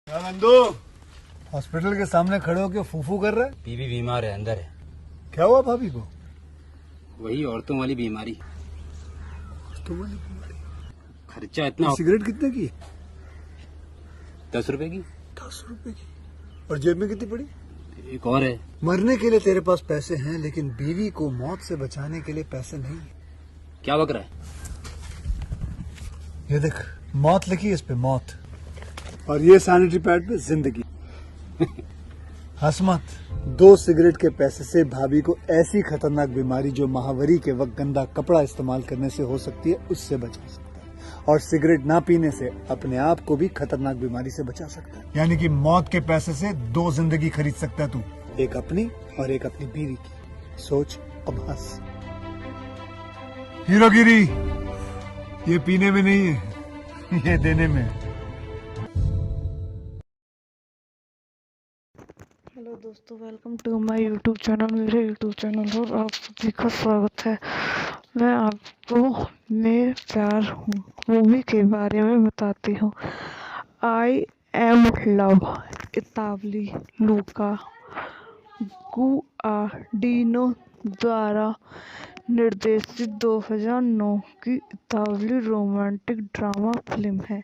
क्या नंदू हॉस्पिटल के सामने खड़े होकर फूफू कर रहा है? बीवी बीमार है, अंदर है। क्या हुआ भाभी को? वही औरतों वाली बीमारी। तुम्हारी बीमारी? खर्चा इतना। सिगरेट कितने की? 10 रुपए की। 10 रुपए की। और जेब में कितनी पड़ी? एक और है। मरने के लिए तेरे पास पैसे हैं, लेकिन बीवी को मौत से बचाने के लिए पैसे नहीं है। क्या बक रहा है? ये देख, मौत लिखी है इस पे, मौत। और ये सैनिटरी पैड पे जिंदगी। हंस मत। 2 सिगरेट के पैसे से भाभी को ऐसी खतरनाक बीमारी जो महावरी के वक्त गंदा कपड़ा इस्तेमाल करने से हो सकती है, उससे बचा सकता है। और सिगरेट ना पीने से अपने आप को भी खतरनाक बीमारी से बचा सकता है। यानी कि मौत के पैसे से 2 जिंदगी खरीद सकता है तू, एक अपनी और एक अपनी बीवी की। सोच, अब हंस। हीरोगिरी ये पीने में नहीं है, ये देने में है। हेलो दोस्तों, welcome to my YouTube channel. मेरे यूट्यूब चैनल पर आप सभी का स्वागत है। मैं आपको मैं प्यार हूँ मूवी के बारे में बताती हूँ। I am love इतावली Luka Guadagnino द्वारा निर्देशित 2009 की इतावली रोमांटिक ड्रामा फिल्म है,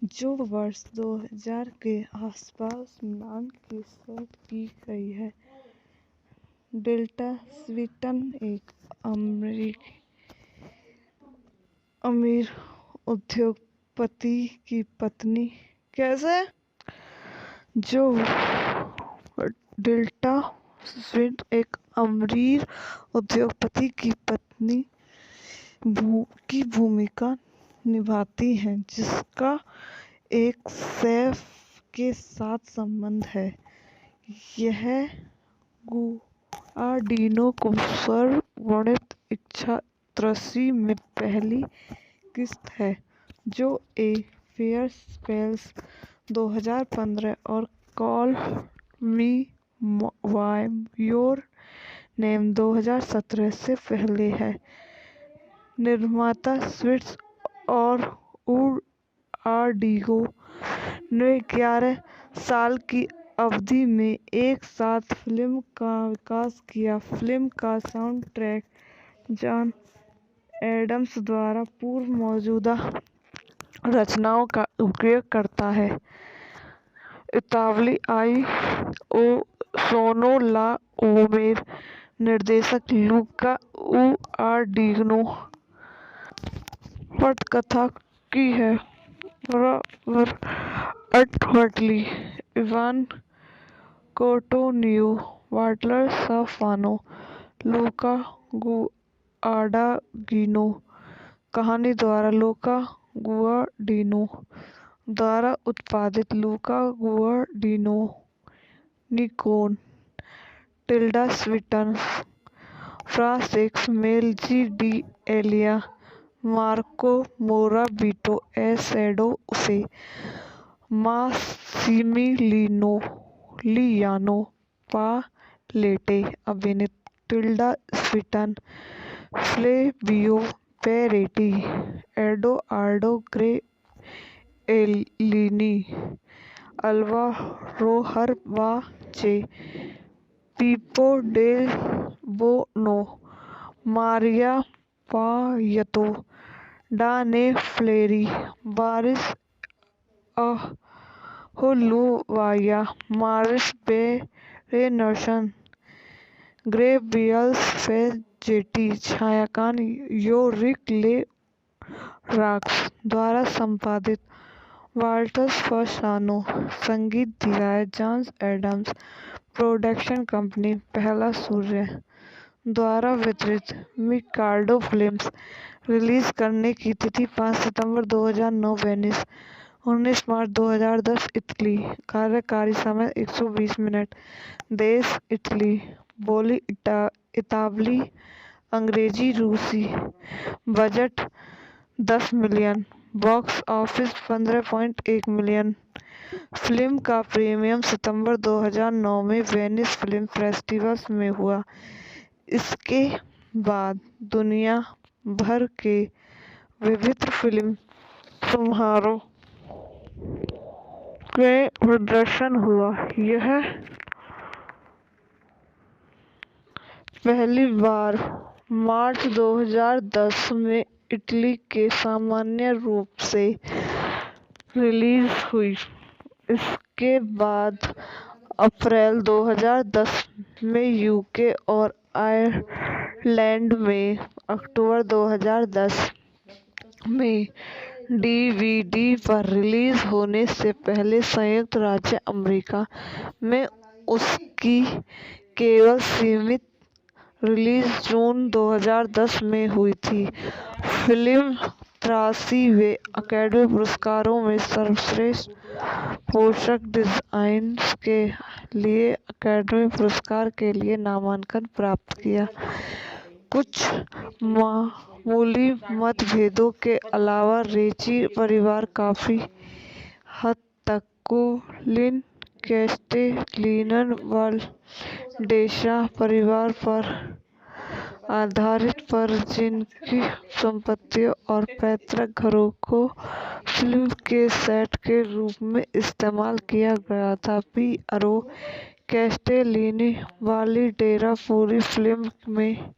जो वर्ष 2000 के आसपास मिलान की सेट की गई है। टिल्डा स्विंटन एक अमीर उद्योगपति की पत्नी टिल्डा स्विंटन एक अमीर उद्योगपति की पत्नी की भूमिका निभाती हैं, जिसका एक शेफ के साथ संबंध है। यह गुआडिनो को सर्ववर्णित इच्छा त्रसी में पहली किस्त है, जो ए फेयर स्पेल्स 2015 और call me by your name 2017 से पहले है। निर्माता स्विट्स और गुआडिनो ने 11 साल की अवधि में एक साथ फिल्म का विकास किया। फिल्म का साउंड ट्रैक जॉन एडम्स द्वारा पूर्व मौजूदा रचनाओं का उपयोग करता है। इतावली आई ओ सोनो ला ओमेर निर्देशक लूका गुआडिनो पटकथा की है। अल्टमैटली इवान कोटोनियो वाल्टर साफानो लूका गुआडागिनो कहानी द्वारा लूका गुआडिनो द्वारा उत्पादित लूका गुआडिनो निकोन Tilda Swinton Francesco Melzi d'Eril Marco Morabito एसेडो से मासिमिलियानो पालेटे अभिनीत Tilda Swinton Flavio Parenti Edoardo Gabbriellini Alba हरबाचे Pippo Delbono Maria Paiato Diane Fleri बारिस अहोलुवाया मारिस बेरेनसन ग्रेबियल्स फेजेटी छायांकन योरिक ले रॉक्स द्वारा संपादित वाल्टर फसानो संगीत दिया है जॉन एडम्स प्रोडक्शन कंपनी पहला सूर्य द्वारा वितरित मिकाडो फिल्म्स रिलीज करने की तिथि 5 सितंबर 2009 वेनिस 19 मार्च 2010 इटली कार्यकारी समय 120 मिनट देश इटली बोली इतावली अंग्रेजी रूसी budget 10 million box office 15.1 million film का प्रीमियर सितंबर 2009 में वेनिस फिल्म फेस्टिवल में हुआ। इसके बाद दुनिया भर के विविध फिल्म समारोह में प्रदर्शन हुआ। यह पहली बार मार्च 2010 में इटली के सामान्य रूप से रिलीज हुई। इसके बाद अप्रैल 2010 में यूके और आयरलैंड में, अक्टूबर 2010 में डीवीडी पर रिलीज होने से पहले संयुक्त राज्य अमेरिका में उसकी केवल सीमित रिलीज जून 2010 में हुई थी। फिल्म 83वें अकादमी पुरस्कारों में सर्वश्रेष्ठ पोशाक डिजाइन के लिए अकादमी पुरस्कार के लिए नामांकन प्राप्त किया। कुछ मामूली मतभेदों के अलावा रेची परिवार काफी हद तक कोलिन कैस्टेलिनन वाल्डेसा परिवार पर आधारित पर जिनकी संपत्तियों और पैतृक घरों को फिल्म के सेट के रूप में इस्तेमाल किया गया था। पियरो कैस्टेलिनी वाल्डेसा पूरी फिल्म में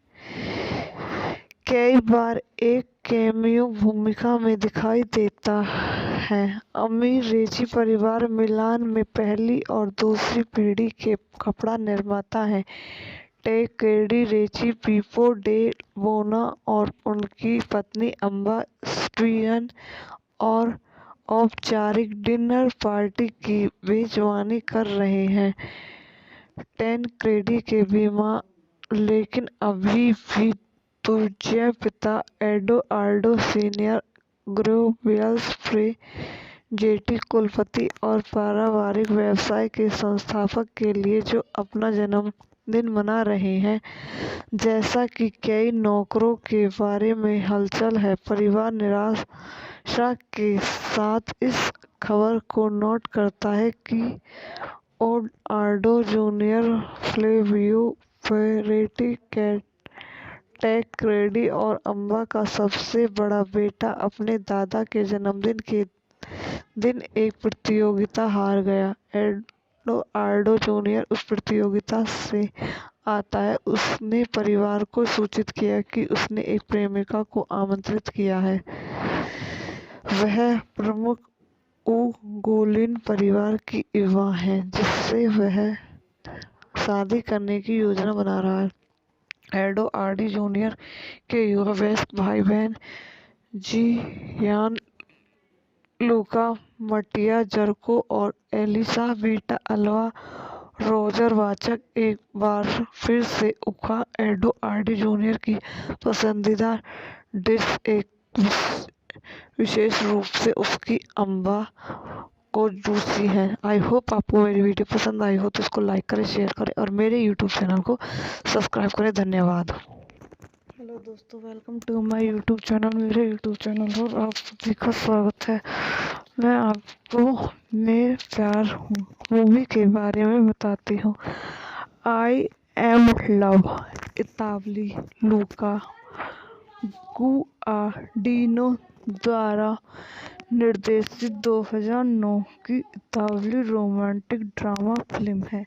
कई बार एक कैमियो भूमिका में दिखाई देता है। अमीर रेची परिवार मिलान में पहली और दूसरी पीढ़ी के कपड़ा निर्माता हैं। टैकेडी रेची, पीपो डे बोना और उनकी पत्नी अम्बा स्टीवन और औपचारिक डिनर पार्टी की मेजबानी कर रहे हैं। टैनक्रेडी के बीमा लेकिन अभी भी दूजे पिता एडोआर्डो सीनियर ग्रोवियल्स जेटी कुलपति और पारिवारिक व्यवसाय के संस्थापक के लिए जो अपना जन्मदिन मना रहे हैं। जैसा कि कई नौकरों के बारे में हलचल है, परिवार निराशा के साथ इस खबर को नोट करता है कि एडोआर्डो जूनियर, फ्लेवियो पेरेटी, टैनक्रेडी और अम्बा का सबसे बड़ा बेटा अपने दादा के जन्मदिन के दिन एक प्रतियोगिता हार गया। एडोआर्डो जूनियर उस प्रतियोगिता से आता है। उसने परिवार को सूचित किया कि उसने एक प्रेमिका को आमंत्रित किया है। वह प्रमुख उगोलिन परिवार की युवा है जिससे वह शादी करने की योजना बना रहा है। एडोआर्डो जूनियर के युवा वयस्क भाई बहन जियान लूका, मटिया जर्को और एलिसा बेटा अल्वा रोजरवाचक एक बार फिर से उखा। एडोआर्डो जूनियर की पसंदीदा डिश एक विशेष रूप से उसकी अम्बा को जूसी है। आई होप आपको मेरी वीडियो पसंद आई हो तो इसको लाइक करें, शेयर करें और मेरे यूट्यूब चैनल को सब्सक्राइब करें। धन्यवाद। हेलो दोस्तों, welcome to my YouTube channel, मेरे यूट्यूब चैनल और आप सभी का स्वागत है। मैं आपको मैं प्यार मूवी के बारे में बताती हूँ। I am love इतावली Luka Guadagnino द्वारा निर्देशित 2009 की इतावली रोमांटिक ड्रामा फिल्म है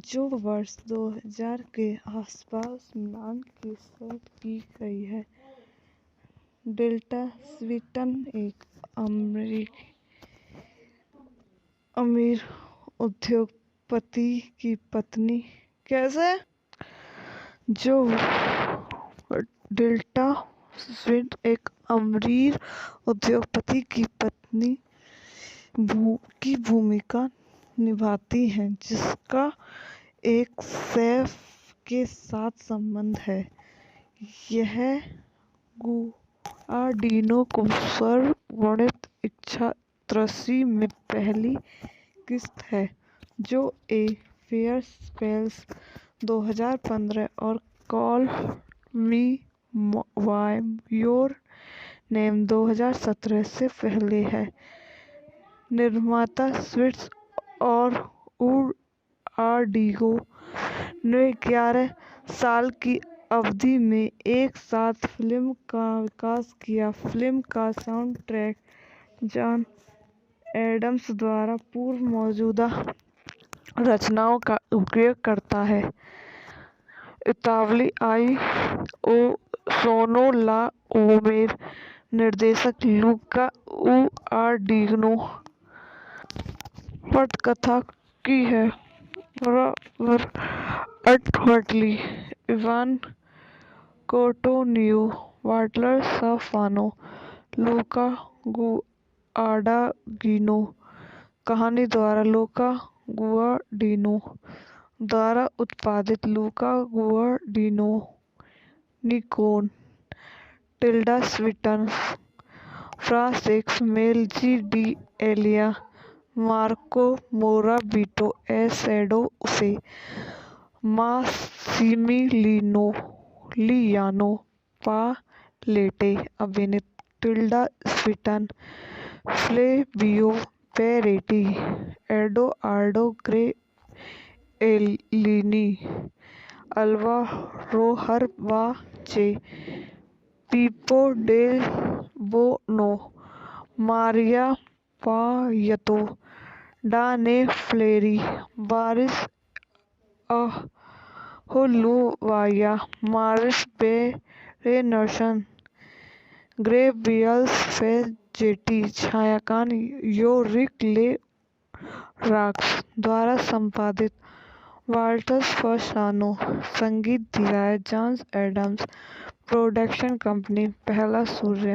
जो वर्ष 2000 के आसपास मिलान की सेट की गई है। टिल्डा स्विंटन एक अमीर उद्योगपति की पत्नी टिल्डा स्विंटन एक अमीर उद्योगपति की पत्नी की भूमिका निभाती हैं जिसका एक शेफ के साथ संबंध है। यह गुआडिनो को सर्ववर्णित इच्छा त्रसी में पहली किस्त है जो ए फेयर स्पेल्स 2015 और call me by your name 2017 से पहले है। निर्माता स्विट्स और गुआडिनो ने 11 साल की अवधि में एक साथ फिल्म का विकास किया। फिल्म का साउंड ट्रैक जॉन एडम्स द्वारा पूर्व मौजूदा रचनाओं का उपयोग करता है। इतालवी ओ सोनो ला ओमेर निर्देशक लूका गुआडानिनो पटकथा की है। अल्टमटली इवान कोटोनियो वाटलर साफानो लूका गुआडानिनो कहानी द्वारा लूका गुआडानिनो द्वारा उत्पादित लूका गुआडानिनो निकोन Tilda Swinton Francesco Melzi d'Eril Marco Morabito एसेडो से मासिमिलिनो लियानो पालेटे अभिनीत Tilda Swinton Flavio Parenti Edoardo Gabbriellini Alba हरबाचे Pippo Delbono Maria Paiato Diane Fleri बारिस अहोलुवाया मारिस बेरेनसन ग्रेवियल्स फेजेटी छायांकन योरिक ले रॉक्स द्वारा संपादित वाल्टर्स फसानो संगीत दिया है जॉन एडम्स प्रोडक्शन कंपनी पहला सूर्य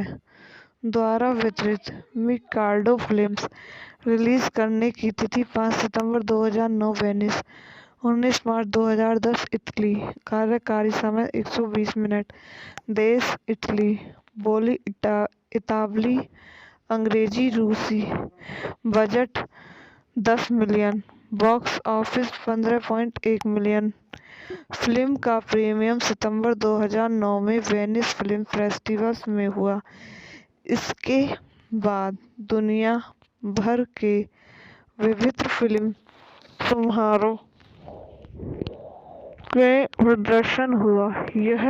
द्वारा वितरित मिकाडो फिल्म्स रिलीज करने की तिथि 5 सितंबर 2009 वेनिस 19 मार्च 2010 इटली कार्यकारी समय 120 मिनट देश इटली बोली इतालवी अंग्रेजी रूसी budget 10 million box office 15.1 million film का प्रीमियर सितंबर 2009 में वेनिस फिल्म फेस्टिवल में हुआ। इसके बाद दुनिया भर के विविध फिल्म समारोह में प्रदर्शन हुआ। यह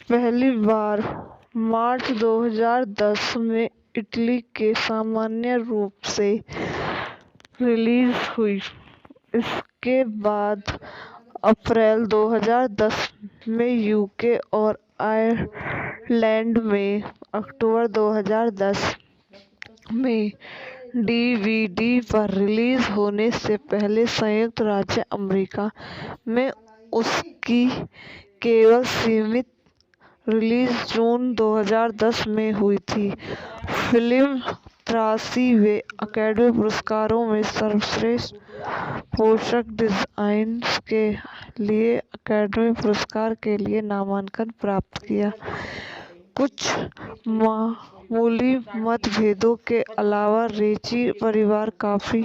पहली बार मार्च 2010 में इटली के सामान्य रूप से रिलीज हुई। इसके बाद अप्रैल 2010 में यूके और आयरलैंड में अक्टूबर 2010 में डीवीडी पर रिलीज होने से पहले संयुक्त राज्य अमेरिका में उसकी केवल सीमित रिलीज जून 2010 में हुई थी। फिल्म 83वें अकादमी पुरस्कारों में सर्वश्रेष्ठ पोशाक डिजाइन के लिए अकादमी पुरस्कार के लिए नामांकन प्राप्त किया। कुछ मामूली मतभेदों के अलावा रेची परिवार काफी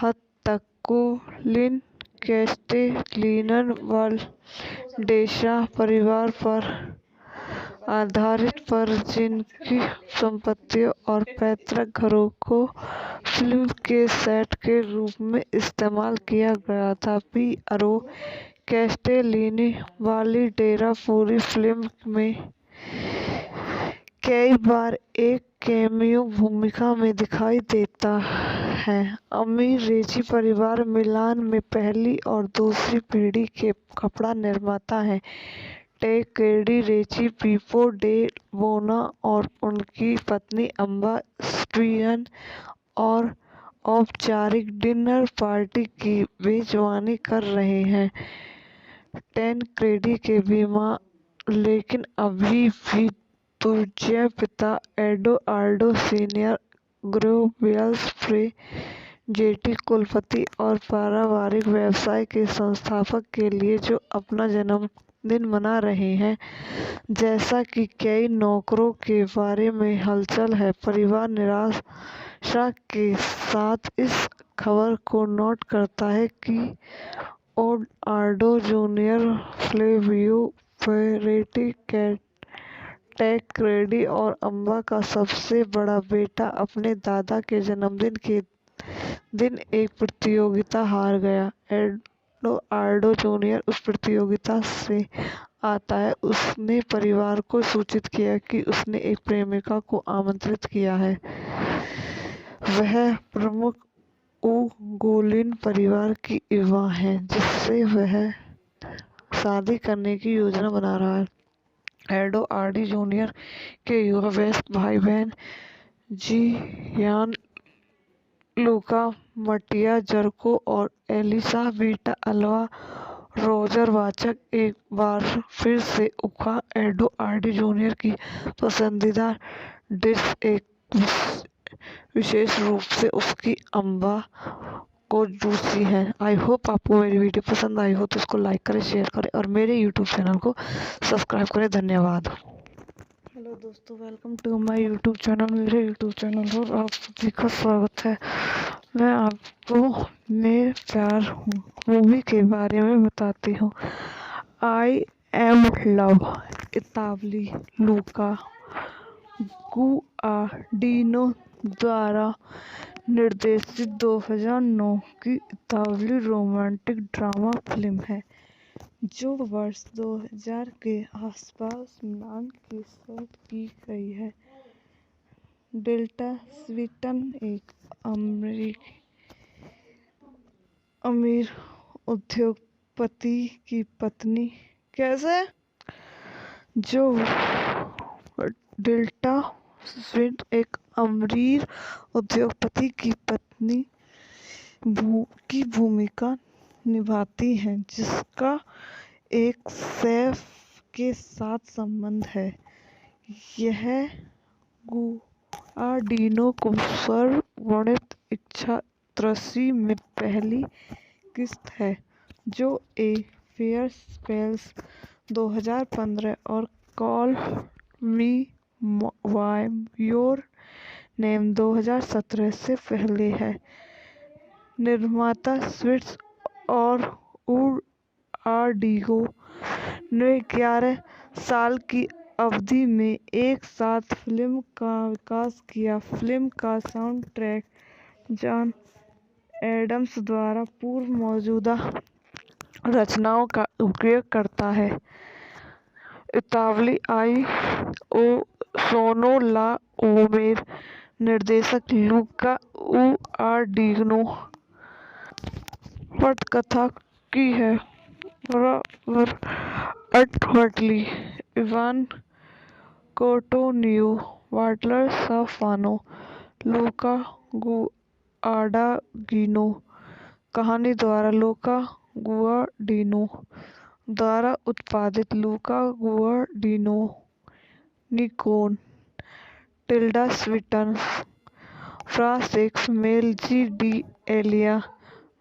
हद तक कोलिन कैस्टेलिनवाल्डेसा परिवार पर आधारित पर जिनकी संपत्तियों और पैतृक घरों को फिल्म के सेट के रूप में इस्तेमाल किया गया था। पियरो कैस्टेलिनी वाल्डेसा पूरी फिल्म में कई बार एक कैमियो भूमिका में दिखाई देता है। अमीर रेची परिवार मिलान में पहली और दूसरी पीढ़ी के कपड़ा निर्माता हैं। टैकेडी रेची पीपो डे बोना और उनकी पत्नी अम्बा स्टीवन और औपचारिक डिनर पार्टी की मेजबानी कर रहे हैं। टैनक्रेडी के बीमा लेकिन अभी भी दूजे पिता एडोआर्डो सीनियर ग्रेवियल्स फ्रेजेटी कुलपति और पारिवारिक व्यवसाय के संस्थापक के लिए जो अपना जन्मदिन मना रहे हैं। जैसा कि कई नौकरों के बारे में हलचल है, परिवार निराशा के साथ इस खबर को नोट करता है कि एडोआर्डो जूनियर फ्लेवियो पेरेटी टैनक्रेडी और अम्बा का सबसे बड़ा बेटा अपने दादा के जन्मदिन के दिन एक प्रतियोगिता हार गया। एडोआर्डो जूनियर उस प्रतियोगिता से आता है, उसने परिवार को सूचित किया कि उसने एक प्रेमिका को आमंत्रित किया है। वह प्रमुख उगोलिन परिवार की युवा है जिससे वह शादी करने की योजना बना रहा है। एडोआर्डी जूनियर के युवा वयस्क भाई बहन जियान लूका, मटिया जर्को और एलिसा बेटा अल्वा रोजर वाचक एक बार फिर से उखा। एडोआर्डी जूनियर की पसंदीदा डिश एक विशेष रूप से उसकी अम्बा को जूसी है। आई होप आपको मेरी वीडियो पसंद आई हो तो इसको लाइक करें, शेयर करें और मेरे यूट्यूब चैनल को सब्सक्राइब करें। धन्यवाद। हेलो दोस्तों, welcome to my YouTube channel. मेरे यूट्यूब चैनल पर आप सभी का स्वागत है। मैं आपको मेरे प्यार मूवी के बारे में बताती हूँ। I am love इतावली Luka Guadagnino द्वारा निर्देशित 2009 की इतावली रोमांटिक ड्रामा फिल्म है जो वर्ष 2000 के आसपास मिलान की सेट की गई है। टिल्डा स्विंटन एक अमीर उद्योगपति की पत्नी टिल्डा स्विंटन एक अमीर उद्योगपति की पत्नी की भूमिका निभाती हैं जिसका एक शेफ के साथ संबंध है। यह गुआडिनो को सर्ववर्णित इच्छा त्रसी में पहली किस्त है जो ए फेयर स्पेल्स 2015 और call me by your name 2017 से पहले है। निर्माता स्विट्स और उआर्डिगो ने 11 साल की अवधि में एक साथ फिल्म का विकास किया। फिल्म का साउंड ट्रैक जॉन एडम्स द्वारा पूर्व मौजूदा रचनाओं का उपयोग करता है। इतावली आई ओ सोनो ला ओमेर निर्देशक लूका गुआडिनो पटकथा की है रॉबर्ट अल्टमली, इवान कोटोनियो, वाल्टर साफानो, लूका गुआडागिनो। कहानी द्वारा लूका गुआडिनो द्वारा उत्पादित लूका गुआडिनो निकोन Tilda Swinton Francesco Melzi d'Eril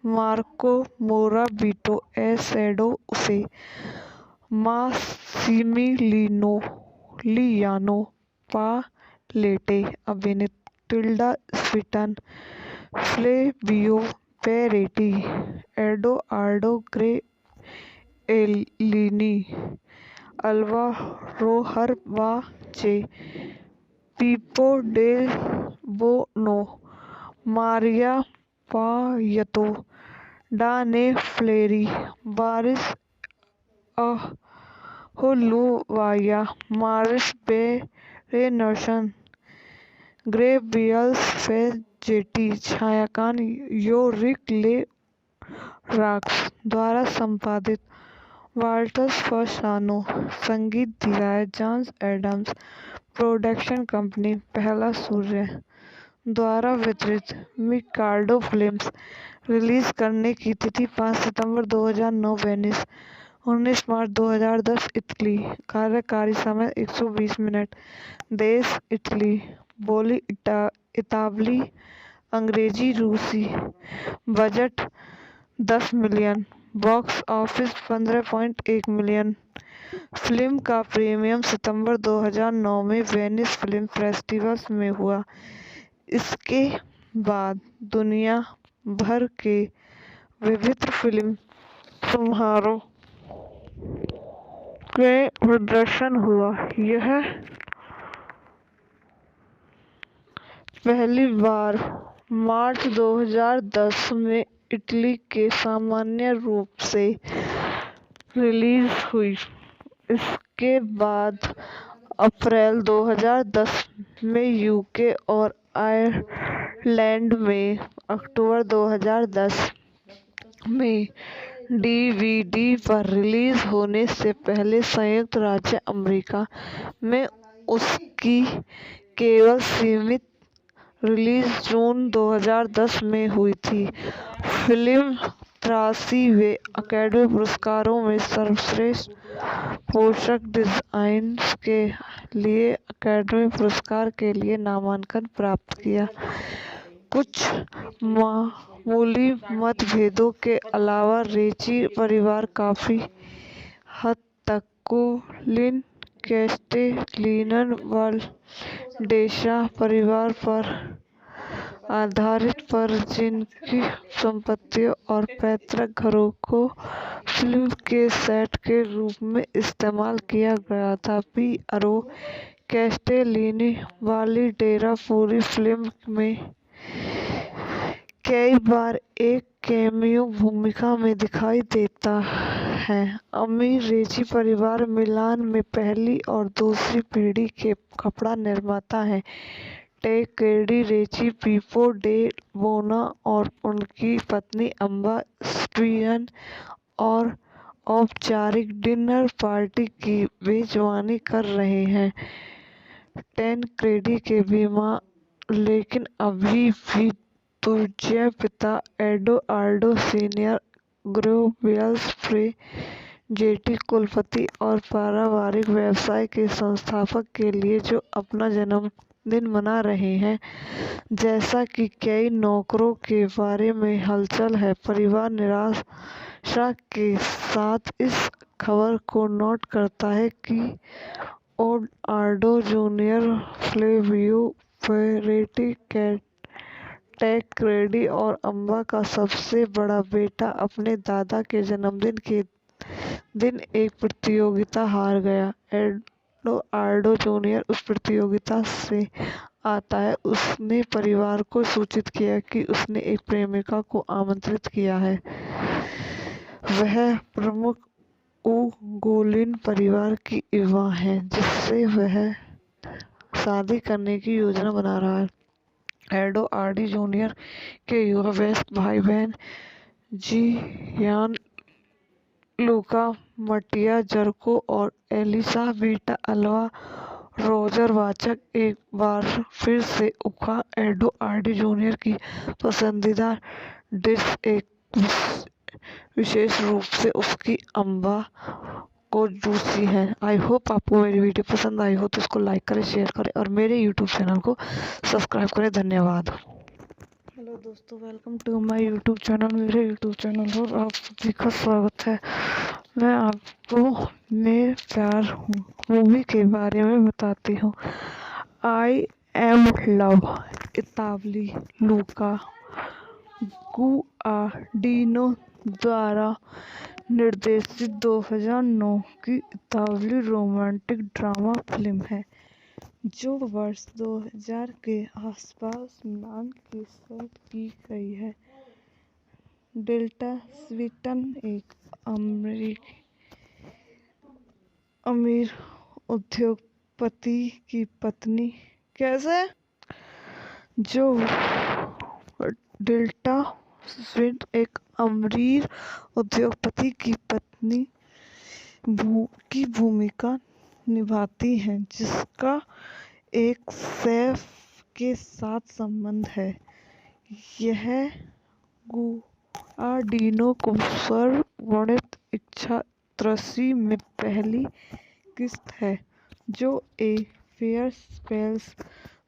Marco Morabito एसेडो से मासिमिलियानो पालेटे अभिनीत Tilda Swinton Flavio Parenti Edoardo Gabbriellini Alba हरबाचे Pippo Delbono Maria Paiato Diane Fleri बारिस अहोलुवाया मारिस बेरेनसन ग्रेवियल्स फेजेटी। छायांकन योरिक ले रॉक्स द्वारा संपादित वाल्टर फसानो। संगीत दिया है जॉन एडम्स। प्रोडक्शन कंपनी पहला सूर्य द्वारा वितरित मिकाडो फिल्म्स। रिलीज करने की तिथि 5 सितंबर 2009 वेनिस, 19 मार्च 2010 इटली। कार्यकारी समय 120 मिनट। देश इटली। बोली इतावली, अंग्रेजी रूसी। Budget 10 million. Box office 15.1 million. Film का प्रीमियर सितंबर 2009 में वेनिस फिल्म फेस्टिवल में हुआ। इसके बाद दुनिया भर के विभिन्न फिल्म समारोह में प्रदर्शन हुआ। यह पहली बार मार्च 2010 में इटली के सामान्य रूप से रिलीज हुई। इसके बाद अप्रैल 2010 में यूके और आयरलैंड में, अक्टूबर 2010 में डीवीडी पर रिलीज होने से पहले संयुक्त राज्य अमेरिका में उसकी केवल सीमित रिलीज जून 2010 में हुई थी। फिल्म 83वें अकादमी पुरस्कारों में सर्वश्रेष्ठ पोशाक डिजाइन के लिए अकादमी पुरस्कार के लिए नामांकन प्राप्त किया। कुछ मामूली मतभेदों के अलावा रेची परिवार काफी हद तक कोलिन कैस्टेलिनन वाल्डेसा परिवार पर आधारित पर जिनकी संपत्तियों और पैतृक घरों को फिल्म के सेट के रूप में इस्तेमाल किया गया था। पियरो कैस्टेलिनी वाली डेरा पूरी फिल्म में कई बार एक कैमियो भूमिका में दिखाई देता है। अमीर रेची परिवार मिलान में पहली और दूसरी पीढ़ी के कपड़ा निर्माता हैं। टेकेडी रेची पीपो डे बोना और उनकी पत्नी अम्बा स्टीवन और औपचारिक डिनर पार्टी की मेजबानी कर रहे हैं। टेनक्रेडी के बीमा लेकिन अभी भी दूजे पिता एडोआर्डो सीनियर ग्रोवियल्स फ्रे जेटी कुलपति और पारिवारिक व्यवसाय के संस्थापक के लिए जो अपना जन्मदिन मना रहे हैं। जैसा कि कई नौकरों के बारे में हलचल है, परिवार निराशा के साथ इस खबर को नोट करता है कि एडोआर्डो जूनियर, फ्लेवियो पेरेटी, टेनक्रेडी और अम्बा का सबसे बड़ा बेटा अपने दादा के जन्मदिन के दिन एक प्रतियोगिता हार गया। एडोआर्डो जूनियर उस प्रतियोगिता से आता है। उसने परिवार को सूचित किया कि उसने एक प्रेमिका को आमंत्रित किया है। वह प्रमुख उगोलिन परिवार की युवा है जिससे वह शादी करने की योजना बना रहा है। एडोआर्डो जूनियर के युवा वयस्क भाई बहन जियान लूका, मटिया जर्को और एलिसा बेटा अल्वा रोजर-वाचक एक बार फिर से उखा। एडोआर्डो जूनियर की पसंदीदा डिश एक विशेष रूप से उसकी अम्बा को जूसी है। आई होप आपको मेरी वीडियो पसंद आई हो तो इसको लाइक करें, शेयर करें और मेरे यूट्यूब चैनल को सब्सक्राइब करें। धन्यवाद। हेलो दोस्तों, welcome to my YouTube channel. मेरे यूट्यूब चैनल पर आप सभी का स्वागत है। मैं आपको मेरे प्यार मूवी के बारे में बताती हूँ। I am love इतावली Luka Guadagnino द्वारा निर्देशित 2009 की इतावली रोमांटिक ड्रामा फिल्म है जो वर्ष 2000 के आसपास मिलान की सेट की गई है। टिल्डा स्विंटन एक अमीर उद्योगपति की पत्नी टिल्डा स्विंटन एक अमीर उद्योगपति की पत्नी की भूमिका निभाती हैं जिसका एक शेफ के साथ संबंध है। यह गुआडिनो को सर्ववर्णित इच्छा त्रसी में पहली किस्त है जो ए फेयर स्पेल्स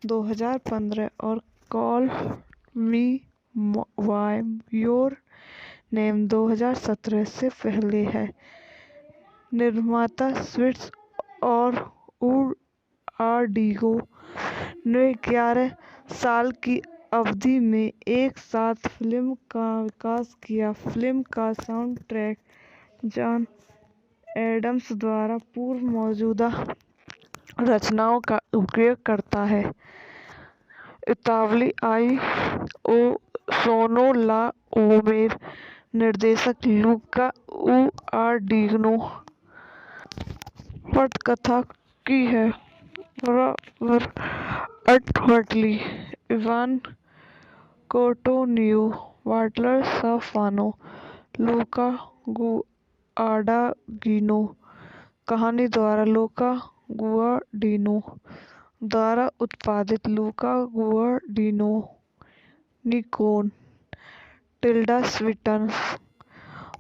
2015 और call me by your name 2017 से पहले है। निर्माता स्विट्स और गुआडिनो ने 11 साल की अवधि में एक साथ फिल्म का विकास किया। फिल्म का साउंड ट्रैक जॉन एडम्स द्वारा पूर्व मौजूदा रचनाओं का उपयोग करता है। इतावली आई ओ सोनो ला ओमेर निर्देशक लूका गुआडिनो पटकथा की है रॉबर्ट अटवर्ली, इवान कोटोनियो, वाल्टर साफानो, लूका गुआडागिनो। कहानी द्वारा लूका गुआडिनो द्वारा उत्पादित लूका गुआडिनो निकोन Tilda Swinton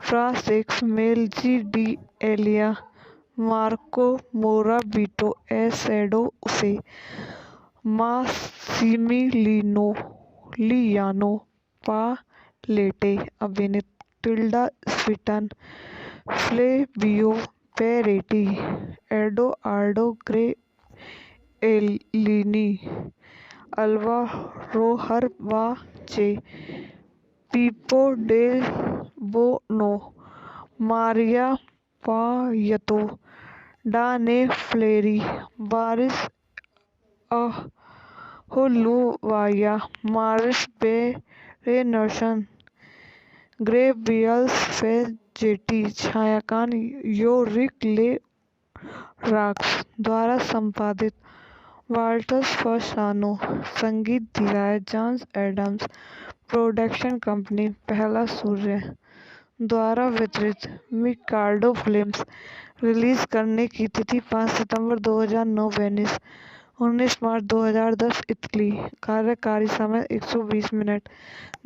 Francesco Melzi d'Eril Marco Morabito एसेडो से मासिमिलिनो लियानो पालेटे अभिनीत Tilda Swinton Flavio Parenti Edoardo Gabbriellini Alba हरबाचे Pippo Delbono Maria Paiato Diane Fleri बारिस अहोलुवाया मारिस बेरेनसन ग्रेबियल्स फेजेटी छायांकन योरिक ले रॉक्स द्वारा संपादित वाल्टर्स फसानो संगीत दिया है जॉन एडम्स प्रोडक्शन कंपनी पहला सूर्य द्वारा वितरित मिकाडो फिल्म्स रिलीज करने की तिथि 5 सितंबर 2009 वेनिस 19 मार्च 2010 इटली कार्यकारी समय 120 मिनट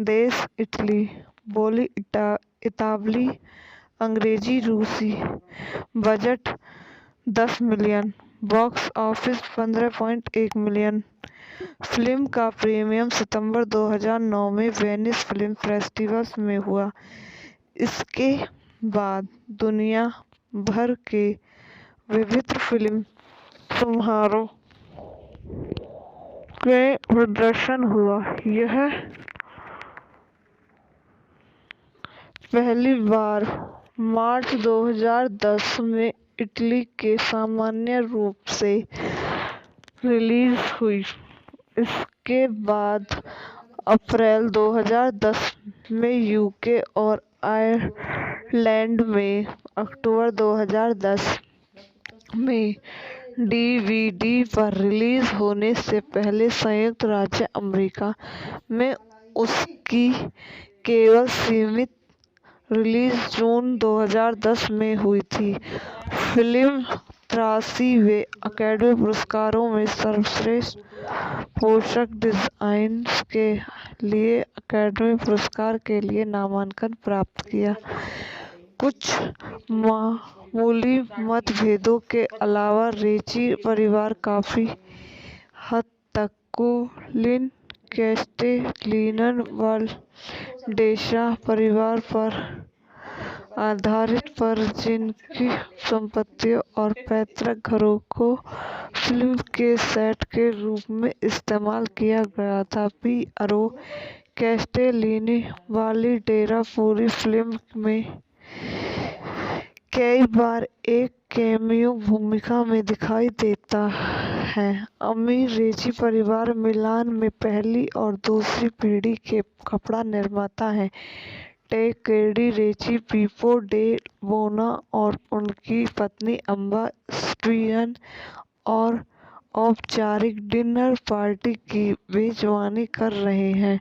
देश इटली बोली इतावली अंग्रेजी रूसी budget 10 million box office 15.1 million film का प्रीमियम सितंबर 2009 में वेनिस फिल्म फेस्टिवल्स में हुआ। इसके बाद दुनिया भर के विविध फिल्म समारोह में प्रदर्शन हुआ। यह पहली बार मार्च 2010 में इटली के सामान्य रूप से रिलीज हुई। इसके बाद अप्रैल 2010 में यूके और आयरलैंड में, अक्टूबर 2010 में डीवीडी पर रिलीज होने से पहले संयुक्त राज्य अमेरिका में उसकी केवल सीमित रिलीज जून 2010 में हुई थी। फिल्म 83वें अकादमी पुरस्कारों में सर्वश्रेष्ठ पोशाक डिजाइन के लिए अकादमी पुरस्कार के लिए नामांकन प्राप्त किया। कुछ मामूली मतभेदों के अलावा रेची परिवार काफी हद तक कोलिन कैस्टेलिनन वाल्डेसा परिवार पर आधारित पर जिनकी संपत्तियों और पैतृक घरों को फिल्म के सेट के रूप में इस्तेमाल किया गया था। पियरो कैस्टेलिनी वाली डेरा पूरी फिल्म में कई बार एक कैमियो भूमिका में दिखाई देता है। अमीर रेची परिवार मिलान में पहली और दूसरी पीढ़ी के कपड़ा निर्माता हैं। टेकेडी रेची पीपो डे बोना और उनकी पत्नी अम्बा स्टीवन और औपचारिक डिनर पार्टी की मेजबानी कर रहे हैं।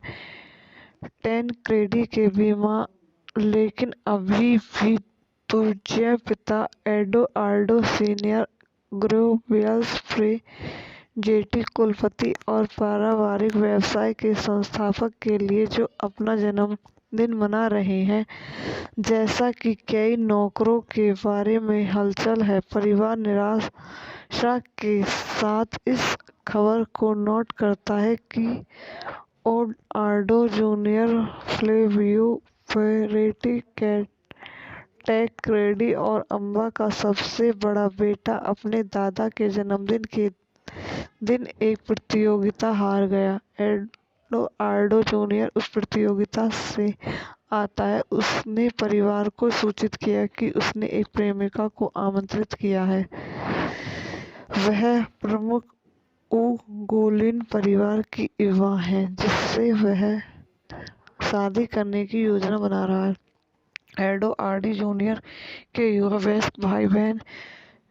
टेनक्रेडी के बीमार लेकिन अभी भी तुर्जिया पिता एडोआर्डो सीनियर ग्रेबियल्स फ्रेजेटी कुलपति और पारिवारिक व्यवसाय के संस्थापक के लिए जो अपना जन्मदिन मना रहे हैं। जैसा कि कई नौकरों के बारे में हलचल है, परिवार निराशा के साथ इस खबर को नोट करता है कि एडोआर्डो जूनियर फ्लेवियो पेरेटी टेनक्रेडी और अम्बा का सबसे बड़ा बेटा अपने दादा के जन्मदिन के दिन एक प्रतियोगिता हार गया। एडोआर्डो जूनियर उस प्रतियोगिता से आता है। उसने परिवार को सूचित किया कि उसने एक प्रेमिका को आमंत्रित किया है। वह प्रमुख उगोलिन परिवार की युवा है जिससे वह शादी करने की योजना बना रहा है। एडोआर्डो जूनियर के युवा वयस्क भाई बहन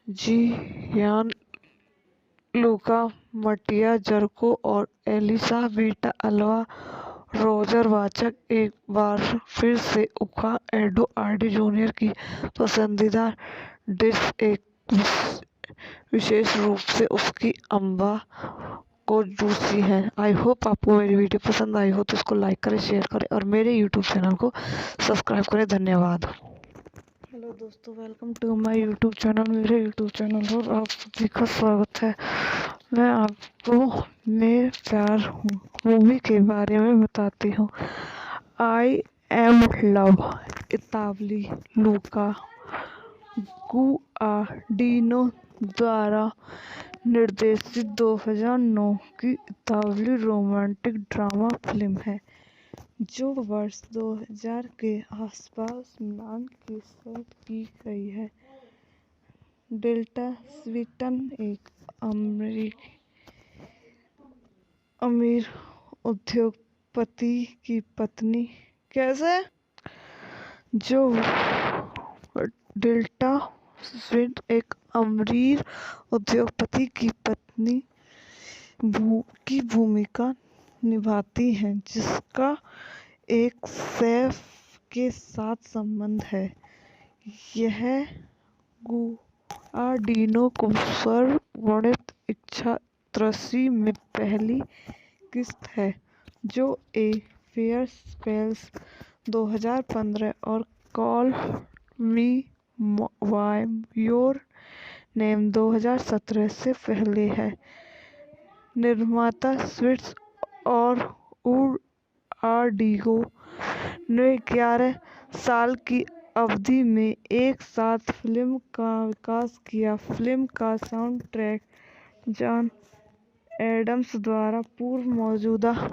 जियान लूका मटिया जर्को और एलिसाबेटा अल्वा रोजर एक बार फिर से उखा एडोआर्ड जूनियर की पसंदीदा डिश, एक विशेष रूप से उसकी अम्बा को जूसी है। आई होप आपको मेरी वीडियो पसंद आई हो तो इसको लाइक करें, शेयर करें और मेरे यूट्यूब चैनल को सब्सक्राइब करें। धन्यवाद। हेलो दोस्तों, welcome to my YouTube channel. मेरे यूट्यूब चैनल पर आप सभी का स्वागत है। मैं आपको मैं प्यार मूवी के बारे में बताती हूँ। I am love इतावली Luka Guadagnino द्वारा निर्देशित 2009 की इतावली रोमांटिक ड्रामा फिल्म है जो वर्ष 2000 के आसपास मिलान के सेट की गई है। टिल्डा स्विंटन एक अमीर उद्योगपति की पत्नी टिल्डा स्विंटन एक अमीर उद्योगपति की पत्नी की भूमिका निभाती हैं जिसका एक शेफ के साथ संबंध है। यह गुआडिनो को सर्ववर्णित इच्छा त्रसी में पहली किस्त है जो ए फेयर स्पेल्स 2015 और call me by your name 2017 से पहले है। निर्माता स्विट्स और गुआडिनो ने 11 साल की अवधि में एक साथ फिल्म का विकास किया। फिल्म का साउंड ट्रैक जॉन एडम्स द्वारा पूर्व मौजूदा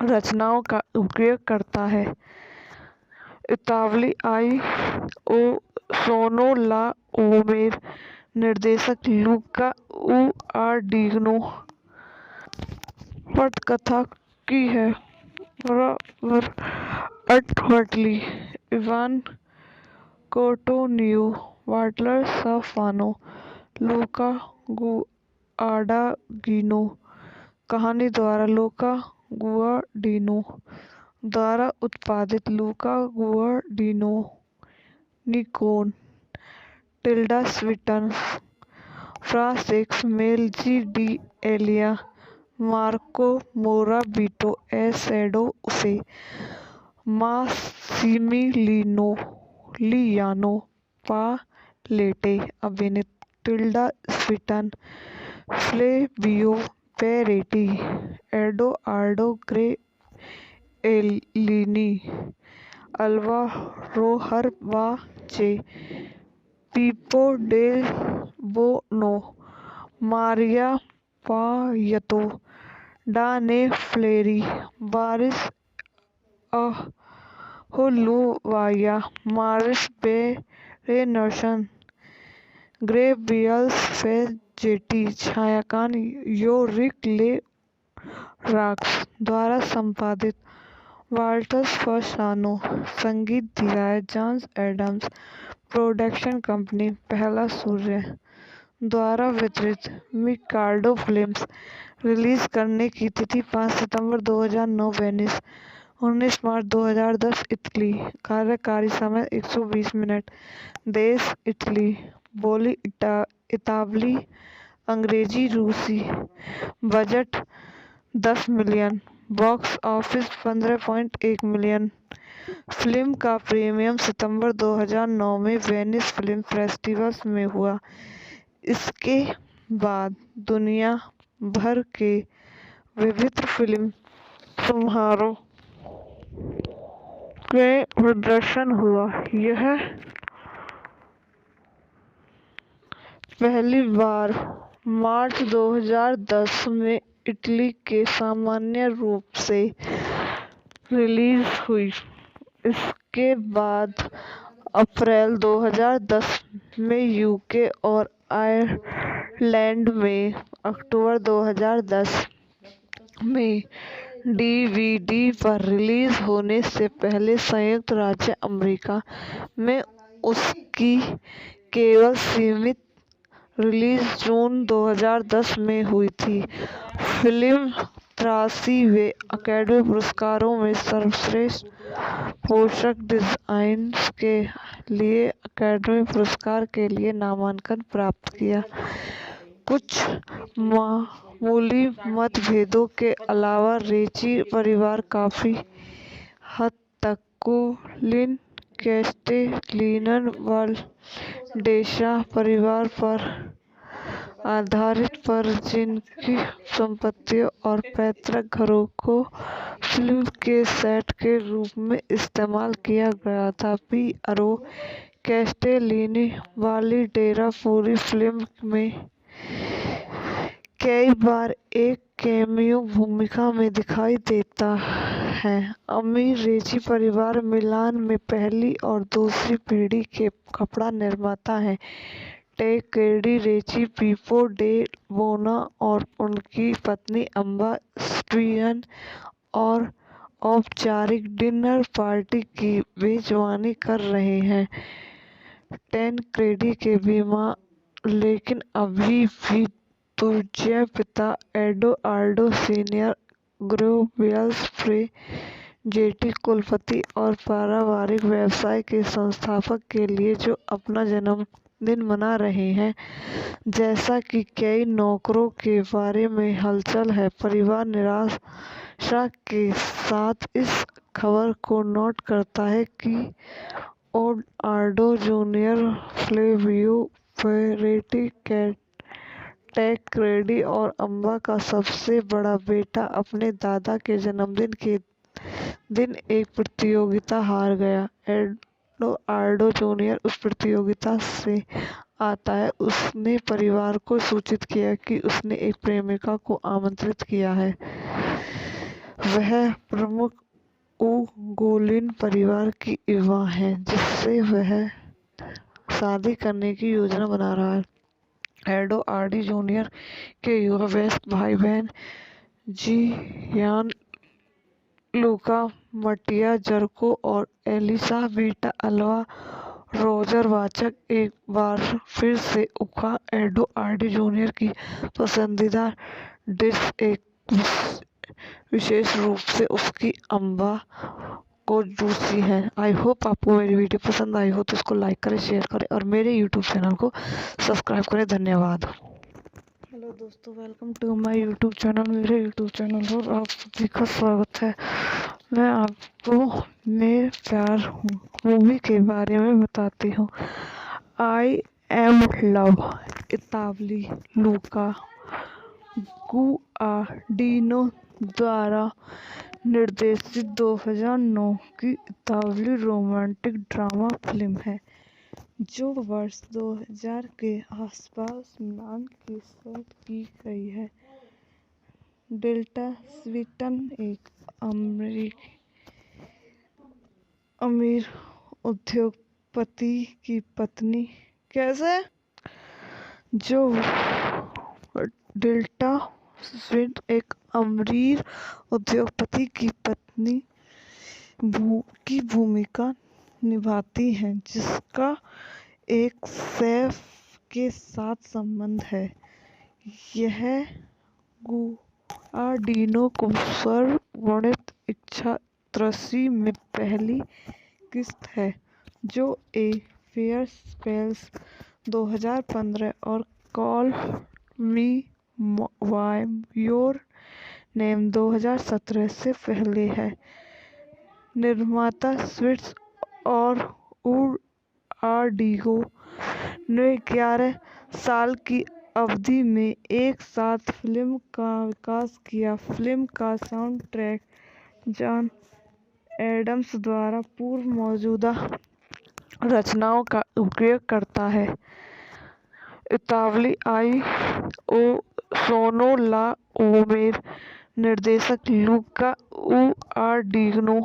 रचनाओं का उपयोग करता है। इतावली आई ओ सोनो ला ओमेर निर्देशक लूका गुआडिनो पटकथा की है। अटवटली इवान कोटोनियो वाटलर साफानो लूका गुआडागिनो कहानी द्वारा लूका गुआडिनो द्वारा उत्पादित लूका गुआडिनो निकोन Tilda Swinton Francesco Melzi d'Eril Marco Morabito एसेडो उसे मासिमिलियानो पालेटे अभिनीत Tilda Swinton Flavio Parenti Edoardo Gabbriellini Alba हरबाचे Pippo Delbono Maria Paiato Diane Fleri बारिस अहोलुवाया मारिस बेरेनसन ग्रेवियल्स फेजेटी छायांकन योरिक ले रॉक्स द्वारा संपादित वाल्टर्स फसानो संगीत दिया है जॉन एडम्स प्रोडक्शन कंपनी पहला सूर्य द्वारा वितरित मिकाडो फिल्म्स रिलीज करने की तिथि 5 सितंबर 2009 वेनिस 19 मार्च 2010 इटली कार्यकारी समय 120 मिनट देश इटली बोली इतावली अंग्रेजी रूसी budget 10 million box office 15.1 million. Film का प्रीमियर सितंबर 2009 में वेनिस फिल्म फेस्टिवल में हुआ। इसके बाद दुनिया भर के विविध फिल्म समारोह के प्रदर्शन हुआ। यह पहली बार मार्च 2010 में इटली के सामान्य रूप से रिलीज हुई। इसके बाद अप्रैल 2010 में यूके और आयरलैंड में, अक्टूबर 2010 में डीवीडी पर रिलीज होने से पहले संयुक्त राज्य अमेरिका में उसकी केवल सीमित रिलीज जून 2010 में हुई थी। फिल्म 83वें अकेडमी पुरस्कारों में सर्वश्रेष्ठ पोशाक डिजाइन के लिए अकेडमी पुरस्कार के लिए नामांकन प्राप्त किया। कुछ मामूली मतभेदों के अलावा रेची परिवार काफी हद तक कोलिन कैस्टेलिनन वाल्डेसा परिवार पर आधारित पर जिनकी संपत्तियों और पैतृक घरों को फिल्म के सेट के रूप में इस्तेमाल किया गया था। पीयरो कैस्टेलिनी वाली डेरा पूरी फिल्म में कई बार एक कैमियो भूमिका में दिखाई देता है। अमीर रेची परिवार मिलान में पहली और दूसरी पीढ़ी के कपड़ा निर्माता हैं। टेकेडी रेची पीपो डे बोना और उनकी पत्नी अम्बा स्टीवन और औपचारिक डिनर पार्टी की मेजबानी कर रहे हैं। टेनक्रेडी के बीमा लेकिन अभी भी दूसरे पिता एडोआर्डो सीनियर ग्रोवियल्स फ्रे जेटी कुलपति और पारिवारिक व्यवसाय के संस्थापक के लिए जो अपना जन्मदिन मना रहे हैं। जैसा कि कई नौकरों के बारे में हलचल है, परिवार निराशा के साथ इस खबर को नोट करता है कि एडोआर्डो जूनियर फ्लेवियो पेरेटी टेक्रेडी और अम्बा का सबसे बड़ा बेटा अपने दादा के जन्मदिन के दिन एक प्रतियोगिता हार गया। एडोआर्डो जूनियर उस प्रतियोगिता से आता है। उसने परिवार को सूचित किया कि उसने एक प्रेमिका को आमंत्रित किया है। वह प्रमुख उगोलिन परिवार की युवा है जिससे वह शादी करने की योजना बना रहा है। एडोआर्डो जूनियर के युवा वेस्ट भाई बहन जियान लूका मटिया जर्को और एलिसा बेटा अल्वा रोजर वाचक एक बार फिर से उखा। एडोआर्डो जूनियर की पसंदीदा डिश एक विशेष रूप से उसकी अम्बा को जूसी है। आई होप आपको मेरी वीडियो पसंद आई हो तो इसको लाइक करें, शेयर करें और मेरे यूट्यूब चैनल को सब्सक्राइब करें। धन्यवाद। हेलो दोस्तों, welcome to my YouTube channel. मेरे यूट्यूब चैनल पर आप सभी का स्वागत है। मैं आपको मेरे प्यार मूवी के बारे में बताती हूँ। I am love इतावली Luka Guadagnino द्वारा निर्देशित 2009 की इतावली रोमांटिक ड्रामा फिल्म है जो वर्ष 2000 के आसपास मिलान की सेट की गई है। टिल्डा स्विंटन एक अमीर उद्योगपति की पत्नी टिल्डा स्विंटन एक अमीर उद्योगपति की पत्नी की भूमिका निभाती हैं जिसका एक शेफ के साथ संबंध है। यह गुआडिनो को सर्ववर्णित इच्छा त्रसी में पहली किस्त है जो ए फेयर स्पेल्स 2015 और call me by your name 2017 से पहले है। निर्माता स्विट्स और गुआडिनो ने 11 साल की अवधि में एक साथ फिल्म का विकास किया। फिल्म का साउंड ट्रैक जॉन एडम्स द्वारा पूर्व मौजूदा रचनाओं का उपयोग करता है। इतावली आई ओ सोनो ला ओमेर निर्देशक लूका गुआडिनो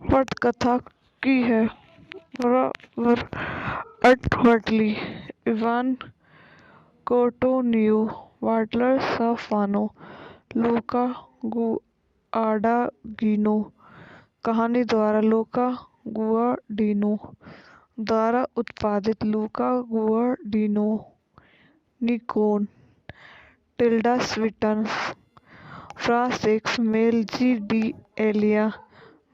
पटकथा की है। अल्टमटली इवान कोटोनियो वाल्टर साफानो लूका गुआडागिनो कहानी द्वारा लूका गुआडिनो द्वारा उत्पादित लूका गुआर्डिनो, निकोन, Tilda Swinton, Francesco mail d'Eril,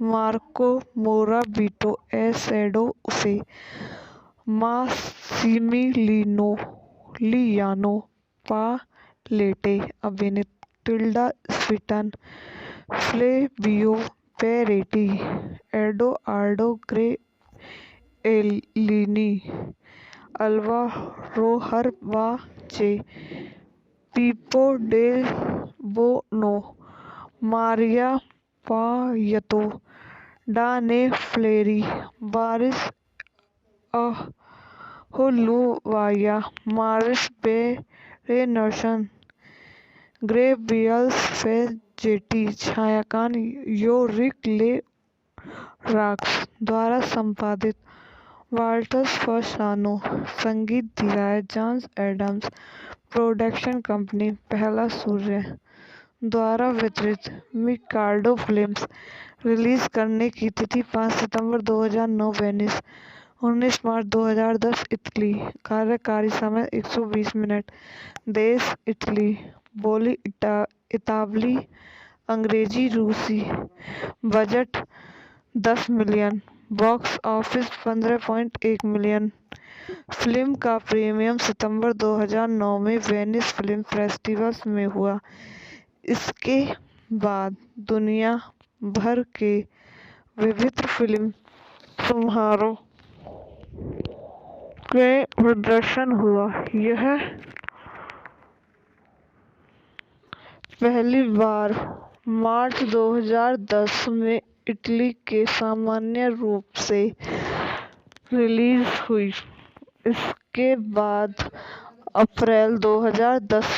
Marco Morabito एसेडो से मासिमिलियानो पालेटे अभिनीत Tilda Swinton, Flavio Parenti, Edoardo Gabbriellini, Alba हरबाचे, Pippo Delbono, Maria Paiato, Diane Fleri, बारिस अहोलुवाया, मारिस बेरेनसन, ग्रेबियल्स फेजेटी, छायांकन योरिक ले रॉक्स द्वारा संपादित, वाल्टर्स फसानो, संगीत दिया जॉन एडम्स प्रोडक्शन कंपनी, पहला सूर्य द्वारा वितरित, मिकाडो फिल्म्स। रिलीज करने की तिथि 5 सितंबर 2009 वेनिस, 19 मार्च 2010 इटली। कार्यकारी समय 120 मिनट। देश इटली। बोली इतालवी, अंग्रेजी, रूसी। Budget 10 million. Box office 15.1 million. Film का प्रीमियर सितंबर 2009 में वेनिस फिल्म फेस्टिवल में हुआ। इसके बाद दुनिया भर के विविध फिल्म समारोह के प्रदर्शन हुआ। यह पहली बार मार्च 2010 में इटली के सामान्य रूप से रिलीज हुई। इसके बाद अप्रैल 2010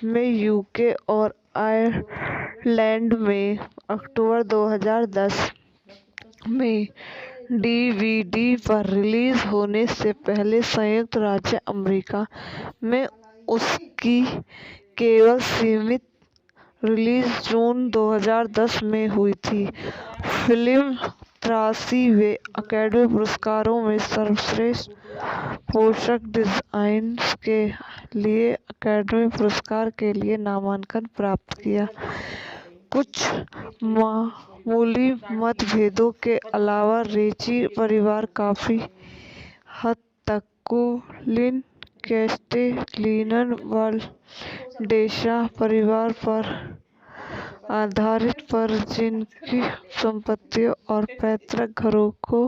में यूके और आयरलैंड में, अक्टूबर 2010 में डीवीडी पर रिलीज होने से पहले संयुक्त राज्य अमेरिका में उसकी केवल सीमित रिलीज जून 2010 में हुई थी। फिल्म 83वें अकादमी पुरस्कारों में सर्वश्रेष्ठ पोशाक डिजाइन के लिए अकादमी पुरस्कार के लिए नामांकन प्राप्त किया। कुछ मामूली मतभेदों के अलावा रेची परिवार काफी हद तक कोलिन कैस्टेलिनवाल्डेसा परिवार पर आधारित पर जिनकी संपत्तियों और पैतृक घरों को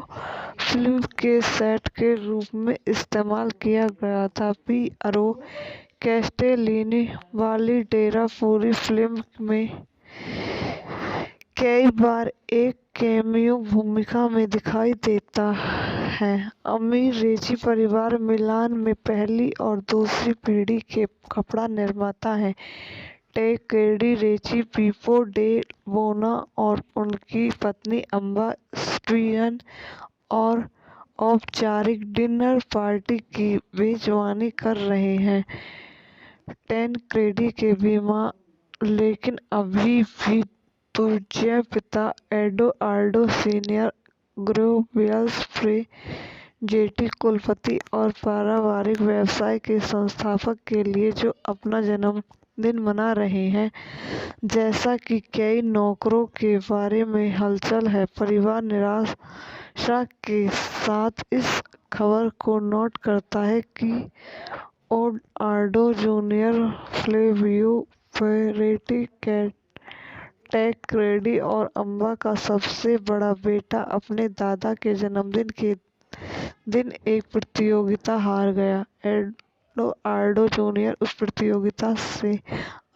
फिल्म के सेट के रूप में इस्तेमाल किया गया था। पियरो कैस्टेलिनी वाल्डेसा पूरी फिल्म में कई बार एक कैमियो भूमिका में दिखाई देता है। अमीर रेची परिवार मिलान में पहली और दूसरी पीढ़ी के कपड़ा निर्माता हैं। टैकेडी रेची, पीपो डे बोनो और उनकी पत्नी अम्मा स्टीवन और औपचारिक डिनर पार्टी की मेजबानी कर रहे हैं। टैनक्रेडी के बीमार लेकिन अभी भी दूजे पिता एडोआर्डो सीनियर ग्रेबियल्स फ्रेजेटी कुलपति और पारिवारिक व्यवसाय के संस्थापक के लिए जो अपना जन्मदिन मना रहे हैं। जैसा कि कई नौकरों के बारे में हलचल है, परिवार निराशा के साथ इस खबर को नोट करता है कि एडोआर्डो जूनियर, फ्लेवियो पेरेटी, टैनक्रेडी और अम्मा का सबसे बड़ा बेटा अपने दादा के जन्मदिन के दिन एक प्रतियोगिता हार गया। एडोआर्डो जूनियर उस प्रतियोगिता से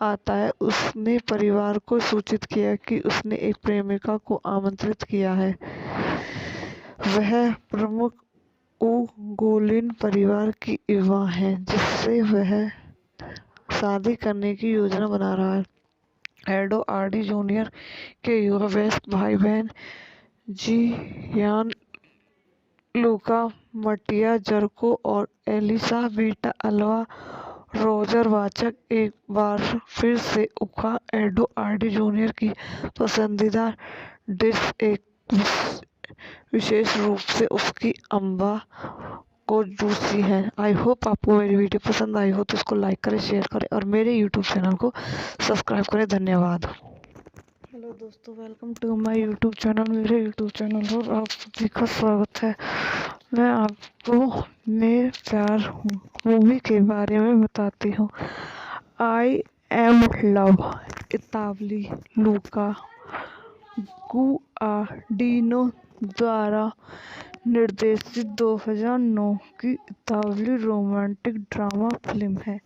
आता है। उसने परिवार को सूचित किया कि उसने एक प्रेमिका को आमंत्रित किया है। वह प्रमुख उगोलिन परिवार की युवा है जिससे वह शादी करने की योजना बना रहा है। एडोआर्डो जूनियर के युवा वयस्क भाई बहन जियान लूका, मटिया जर्को और एलिसा बेटा अल्वा रोजरवाचक एक बार फिर से उखा। एडोआर्डो जूनियर की पसंदीदा डिश एक विशेष रूप से उसकी अम्बा को जूसी है। आई होप आपको मेरी वीडियो पसंद आई हो तो इसको लाइक करें, शेयर करें और मेरे यूट्यूब चैनल को सब्सक्राइब करें। धन्यवाद। हेलो दोस्तों, welcome to my YouTube channel. मेरे यूट्यूब चैनल पर आप सभी का स्वागत है। मैं आपको मैं प्यार हूँ मूवी के बारे में बताती हूँ। I am love इतावली Luka Guadagnino द्वारा निर्देशित 2009 की इतावली रोमांटिक ड्रामा फिल्म है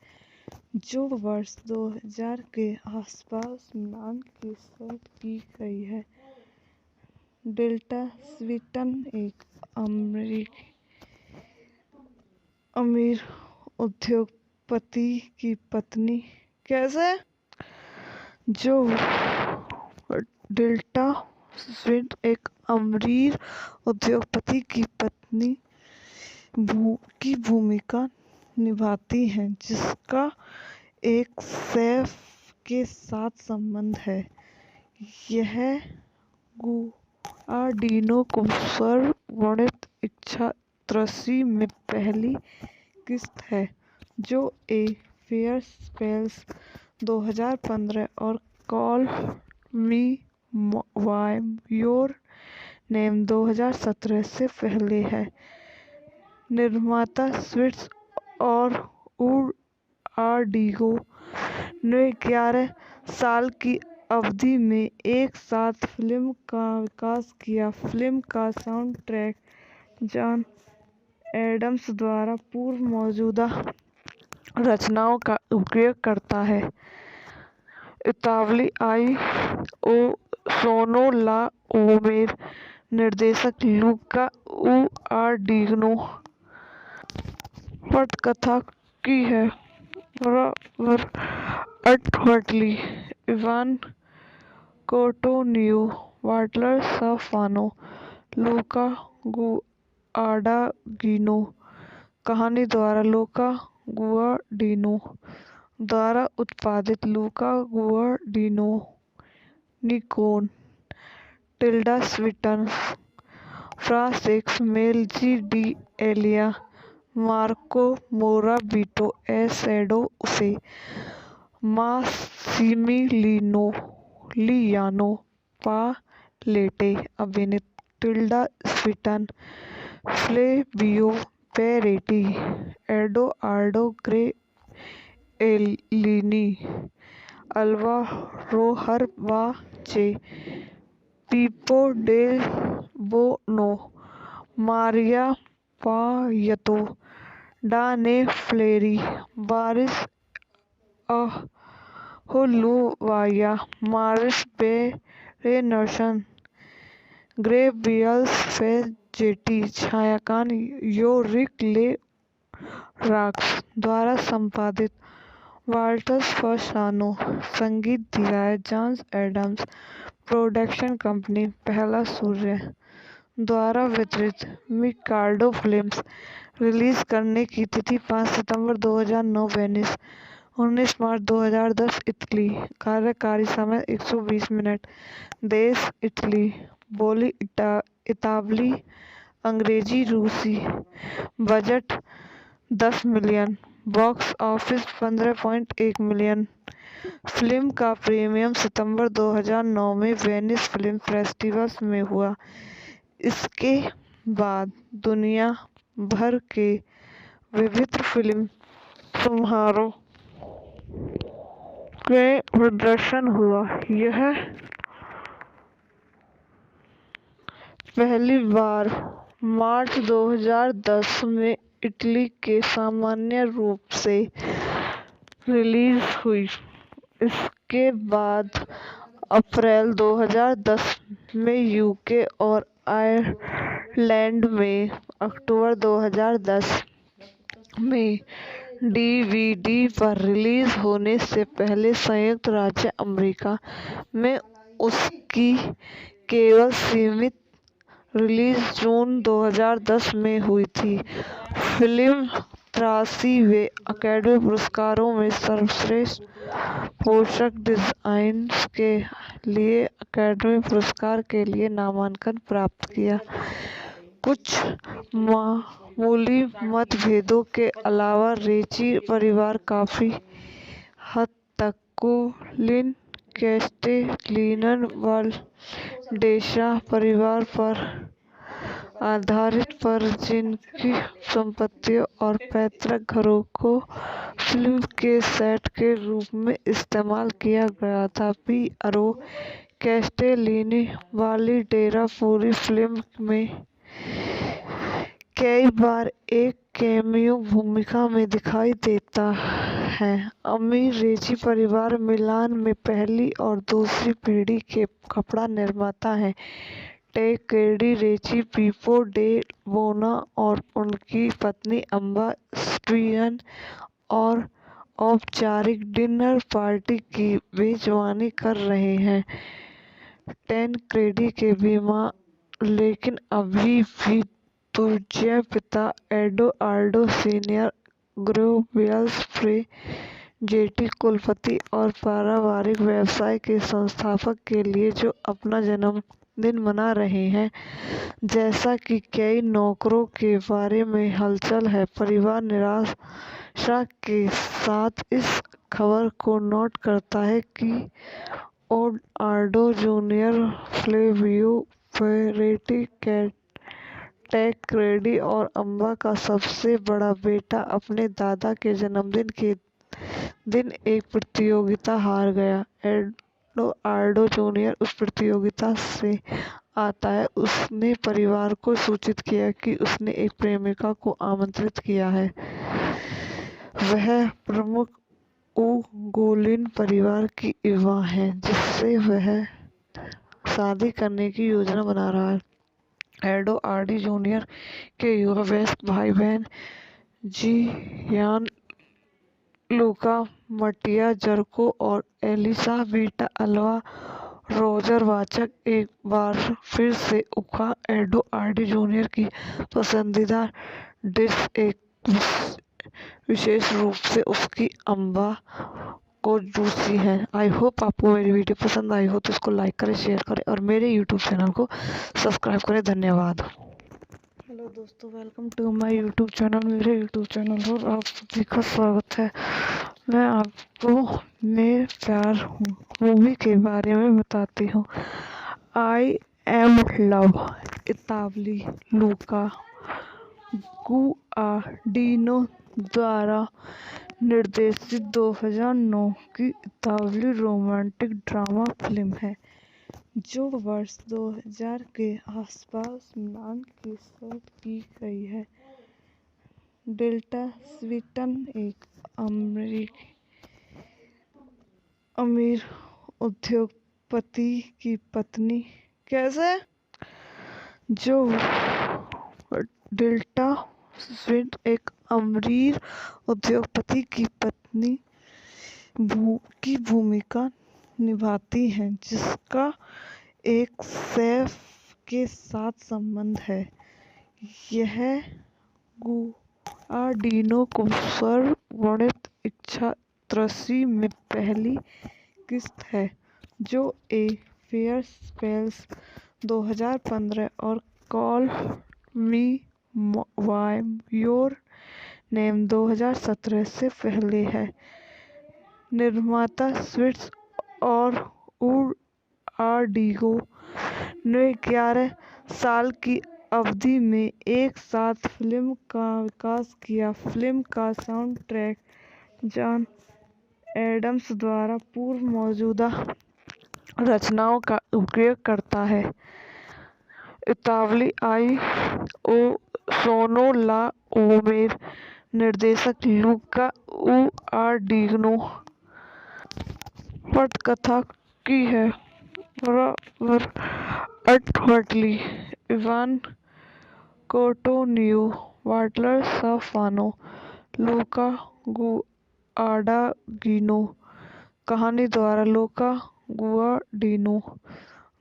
जो वर्ष 2000 के आसपास मिलान की सेट की गई है। डेल्टा स्वीटन एक अमीर उद्योगपति की पत्नी डेल्टा स्वीट एक अमीर उद्योगपति की पत्नी की भूमिका निभाती हैं जिसका एक शेफ के साथ संबंध है। यह गुआडिनो को सर्ववर्णित इच्छा त्रसी में पहली किस्त है जो ए फेयर स्पेल्स 2015 और call me by your name 2017 से पहले है। निर्माता स्विट्स और आर्डिगो ने 11 साल की अवधि में एक साथ फिल्म का विकास किया। फिल्म का साउंड ट्रैक जॉन एडम्स द्वारा पूर्व मौजूदा रचनाओं का उपयोग करता है। इतावली आई ओ सोनो ला ओमेर निर्देशक लूका गुआडिनो पटकथा की है। बराबर अल्टमटली इवान कोटोनियो वाटलर साफानो लूका गुआडागिनो कहानी द्वारा लूका गुआडिनो द्वारा उत्पादित लूका गुआडिनो निकोन Tilda Swinton Francesco Melzi d'Eril Marco Morabito एसेडो उसे लियानो पालेटे अभिनीत Tilda Swinton Flavio Parenti Edoardo Gabbriellini Alba हरबाचे Pippo Delbono Maria Paiato Diane Fleri बारिस अहोलुवाया मारिस बेरेनर्सन ग्रेबियल्स फेजेटी छायांकन योरिक ले रॉक्स द्वारा संपादित वाल्टर्स फसानो संगीत दिया है जॉन एडम्स प्रोडक्शन कंपनी पहला सूर्य द्वारा वितरित मिकार्डो फिल्म्स रिलीज करने की तिथि 5 सितंबर 2009 वेनिस 19 मार्च 2010 इटली कार्यकारी समय 120 मिनट देश इटली बोली इतावली अंग्रेजी रूसी budget 10 million box office 15.1 million. Film का प्रीमियर सितंबर 2009 में वेनिस फिल्म फेस्टिवल में हुआ। इसके बाद दुनिया भर के विभिन्न फिल्म समारोह के प्रदर्शन हुआ। यह पहली बार मार्च 2010 में इटली के सामान्य रूप से रिलीज हुई। इसके बाद अप्रैल 2010 में यूके और आयरलैंड में अक्टूबर 2010 में डीवीडी पर रिलीज होने से पहले संयुक्त राज्य अमेरिका में उसकी केवल सीमित रिलीज जून 2010 में हुई थी। फिल्म 83वें अकेडमी पुरस्कारों में सर्वश्रेष्ठ पोशाक डिजाइन के लिए अकेडमी पुरस्कार के लिए नामांकन प्राप्त किया। कुछ मामूली मतभेदों के अलावा रेची परिवार काफी हद तक कोलिन कैस्टेलिनन वाल्डेसा परिवार पर आधारित पर जिनकी संपत्तियों और पैतृक घरों को फिल्म के सेट के रूप में इस्तेमाल किया गया था। पियरो कैस्टेलिनी वाल्डेसा पूरी फिल्म में कई बार एक कैमियो भूमिका में दिखाई देता है। अमीर रेची परिवार मिलान में पहली और दूसरी पीढ़ी के कपड़ा निर्माता हैं। टैकेडी रेची पीपो डे बोना और उनकी पत्नी अम्बा स्टीवन और औपचारिक डिनर पार्टी की मेजबानी कर रहे हैं। टैनक्रेडी के बीमार लेकिन अभी भी तुर्जिया पिता एडोआर्डो सीनियर ग्रोवियल्स प्रे जेटी कुलपति और पारिवारिक व्यवसाय के संस्थापक के लिए जो अपना जन्मदिन मना रहे हैं। जैसा कि कई नौकरों के बारे में हलचल है, परिवार निराशा के साथ इस खबर को नोट करता है कि एडोआर्डो जूनियर फ्लेवियो पेरेटी टैक्रेडी और अम्बा का सबसे बड़ा बेटा अपने दादा के जन्मदिन के दिन एक प्रतियोगिता हार गया। एडोआर्डो जूनियर उस प्रतियोगिता से आता है। उसने परिवार को सूचित किया कि उसने एक प्रेमिका को आमंत्रित किया है। वह प्रमुख उगोलिन परिवार की युवा है जिससे वह शादी करने की योजना बना रहा है। एडोआर्डो जूनियर के युवा वयस्क भाई बहन जियान लूका मटिया जर्को और एलिसा बेटा अल्वा रोजर एक बार फिर से उखा। एडोआर्डो जूनियर की पसंदीदा डिश एक विशेष रूप से उसकी अम्बा को जूसी है। आई होप आपको मेरी वीडियो पसंद आई हो तो इसको लाइक करें, शेयर करें और मेरे यूट्यूब चैनल को सब्सक्राइब करें। धन्यवाद। हेलो दोस्तों, welcome to my YouTube channel. मेरे यूट्यूब चैनल पर आप सभी का स्वागत है। मैं आपको मैं प्यार मूवी के बारे में बताती हूँ। I am love इतावली Luka Guadagnino द्वारा निर्देशित 2009 की इतावली रोमांटिक ड्रामा फिल्म है जो वर्ष 2000 के आसपास मिलान की सेट की गई है। टिल्डा स्विंटन एक अमीर उद्योगपति की पत्नी टिल्डा स्विंटन एक अमीर उद्योगपति की पत्नी की भूमिका निभाती हैं जिसका एक शेफ के साथ संबंध है। यह गुआडिनो को सर्ववर्णित इच्छा त्रसी में पहली किस्त है जो ए फेयर स्पेल्स 2015 और call me by your name 2017 से पहले है। निर्माता स्विट्स और उआर्डिगो ने 11 साल की अवधि में एक साथ फिल्म का विकास किया। फिल्म का साउंड ट्रैक जॉन एडम्स द्वारा पूर्व मौजूदा रचनाओं का उपयोग करता है। इतावली आई ओ सोनो ला ओमेर निर्देशक लूका गुआडिनो पटकथा की है। अल्टमटली इवान कोटोनियो वाल्टर साफानो लूका गुआडागिनो कहानी द्वारा लूका गुआडिनो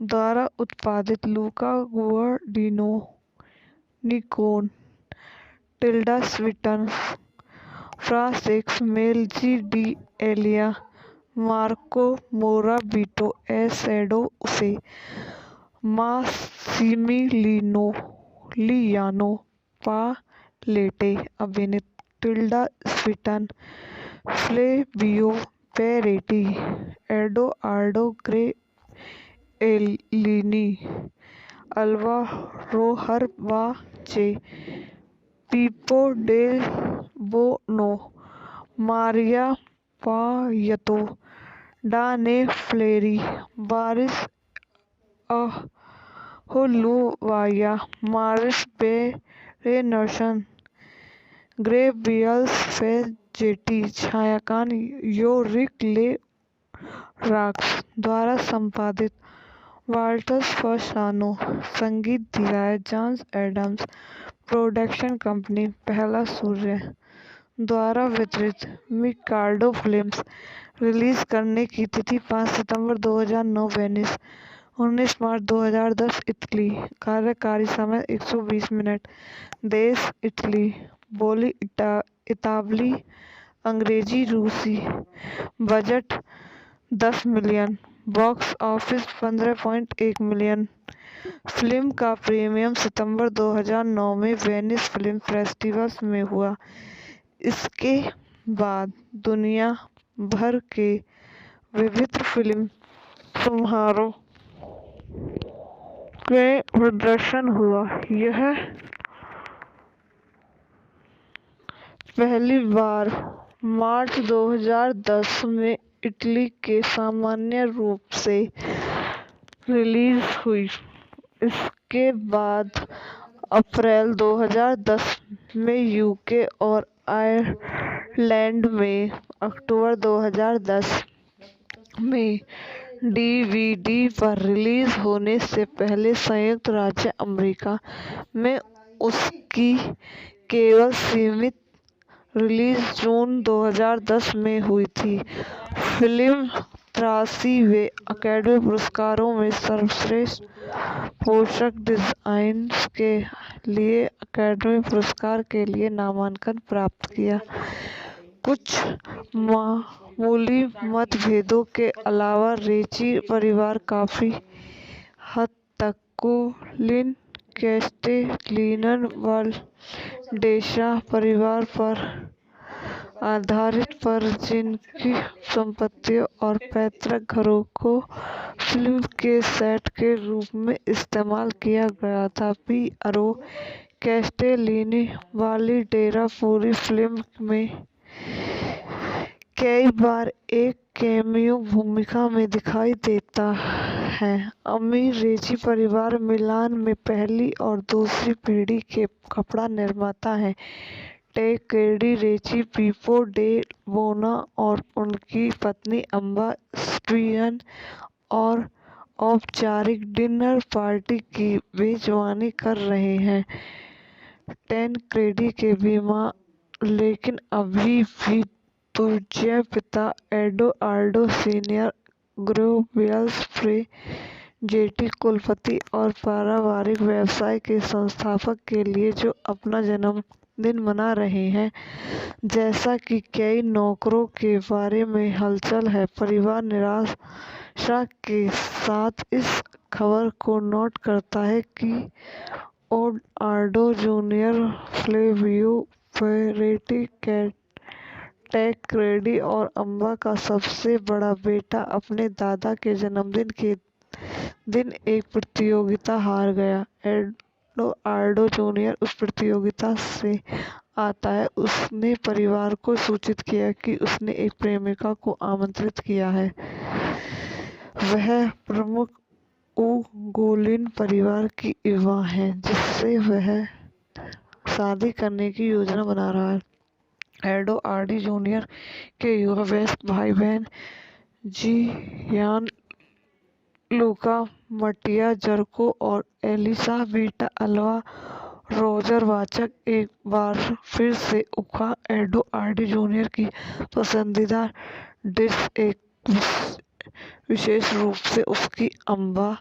द्वारा उत्पादित लूका गुआडिनो निकोन Tilda Swinton Francesco Melzi d'Eril, Marco Morabito एसेडो से मासिमिलिनो लियानो पालेटे, अभिनीत Tilda Swinton, Flavio Parenti, Edoardo Gabbriellini, Alba हरबाचे, Pippo Delbono, Maria Paiato, Diane Fleri, बारिस अहोलुवाया, मारिस बेरेनसन, ग्रेबियल्स फेजेटी, छायांकन योरिक ले रॉक्स द्वारा संपादित, वाल्टर्स फसानो, संगीत दिया है जॉन एडम्स, प्रोडक्शन कंपनी पहला सूर्य द्वारा वितरित, मिकाडो फिल्म्स, रिलीज करने की तिथि 5 सितंबर 2009 वेनिस, 19 मार्च 2010 इटली, कार्यकारी समय 120 मिनट, देश इटली, बोली इतालवी, अंग्रेजी रूसी, budget 10 million, box office 15.1 million. Film का प्रीमियर सितंबर 2009 में वेनिस फिल्म फेस्टिवल में हुआ। इसके बाद दुनिया भर के विविध फिल्म समारोह में प्रदर्शन हुआ। यह पहली बार मार्च 2010 में इटली के सामान्य रूप से रिलीज हुई। इसके बाद अप्रैल 2010 में यूके और आयरलैंड में, अक्टूबर 2010 में डीवीडी पर रिलीज होने से पहले संयुक्त राज्य अमेरिका में उसकी केवल सीमित रिलीज जून 2010 में हुई थी। फिल्म 83वें अकादमी पुरस्कारों में सर्वश्रेष्ठ पोशाक डिजाइन के लिए अकादमी पुरस्कार के लिए नामांकन प्राप्त किया। कुछ मामूली मतभेदों के अलावा रेची परिवार काफी हद तक कोलिन कैस्टेलिनवाल्डेसा परिवार पर आधारित पर जिनकी संपत्तियों और पैतृक घरों को फिल्म के सेट के रूप में इस्तेमाल किया गया था। पियरो कैस्टेलिनी वाल्डेसा पूरी फिल्म में कई बार एक कैमियो भूमिका में दिखाई देता है। अमीर रेची परिवार मिलान में पहली और दूसरी पीढ़ी के कपड़ा निर्माता हैं। टैकेडी रेची, पीपो डे बोनो और उनकी पत्नी अम्बा स्टीवन और औपचारिक डिनर पार्टी की मेजबानी कर रहे हैं। टैनक्रेडी के बीमा लेकिन अभी भी दूजे पिता एडोआर्डो सीनियर ग्रेबियल्स फ्रेजेटी कुलपति और पारिवारिक व्यवसाय के संस्थापक के लिए जो अपना जन्मदिन मना रहे हैं। जैसा कि कई नौकरों के बारे में हलचल है, परिवार निराशा के साथ इस खबर को नोट करता है कि एडोआर्डो जूनियर, फ्लेवियो पेरेटी, टैनक्रेडी और अम्बा का सबसे बड़ा बेटा अपने दादा के जन्मदिन के दिन एक प्रतियोगिता हार गया। एडोआर्डो जूनियर उस प्रतियोगिता से आता है। उसने परिवार को सूचित किया कि उसने एक प्रेमिका को आमंत्रित किया है। वह प्रमुख उगोलिन परिवार की युवा है जिससे वह शादी करने की योजना बना रहा है। एडोआर्डो जूनियर के युवा वयस्क भाई बहन जियान लूका, मटिया जर्को और एलिसा बेटा अल्वा रोजर वाचक एक बार फिर से उखा। एडोआर्डो जूनियर की पसंदीदा डिश एक विशेष रूप से उसकी अम्बा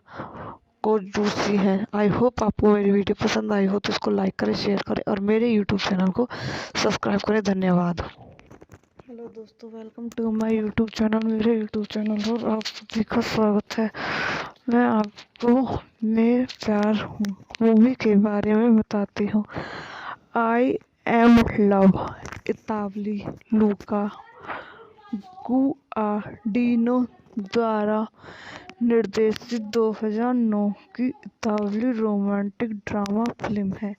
को जूसी है। आई होप आपको मेरी वीडियो पसंद आई हो तो इसको लाइक करें, शेयर करें और मेरे यूट्यूब चैनल को सब्सक्राइब करें। धन्यवाद। हेलो दोस्तों, welcome to my YouTube channel. मेरे यूट्यूब चैनल और आप सभी का स्वागत है। मैं आपको मेरे प्यार मूवी के बारे में बताती हूँ। I am love इतावली Luka Guadagnino द्वारा निर्देशित 2009 की इतावली रोमांटिक ड्रामा फिल्म है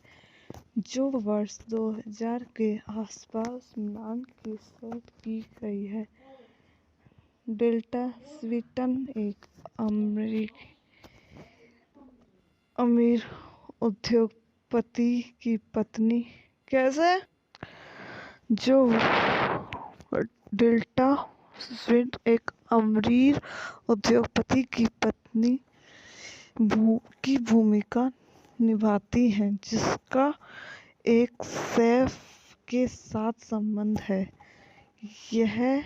जो वर्ष 2000 के आसपास मिलान की सेट की गई है। टिल्डा स्विंटन एक अमीर उद्योगपति की पत्नी टिल्डा स्विंटन एक अमीर उद्योगपति की पत्नी की भूमिका निभाती हैं जिसका एक शेफ के साथ संबंध है। यह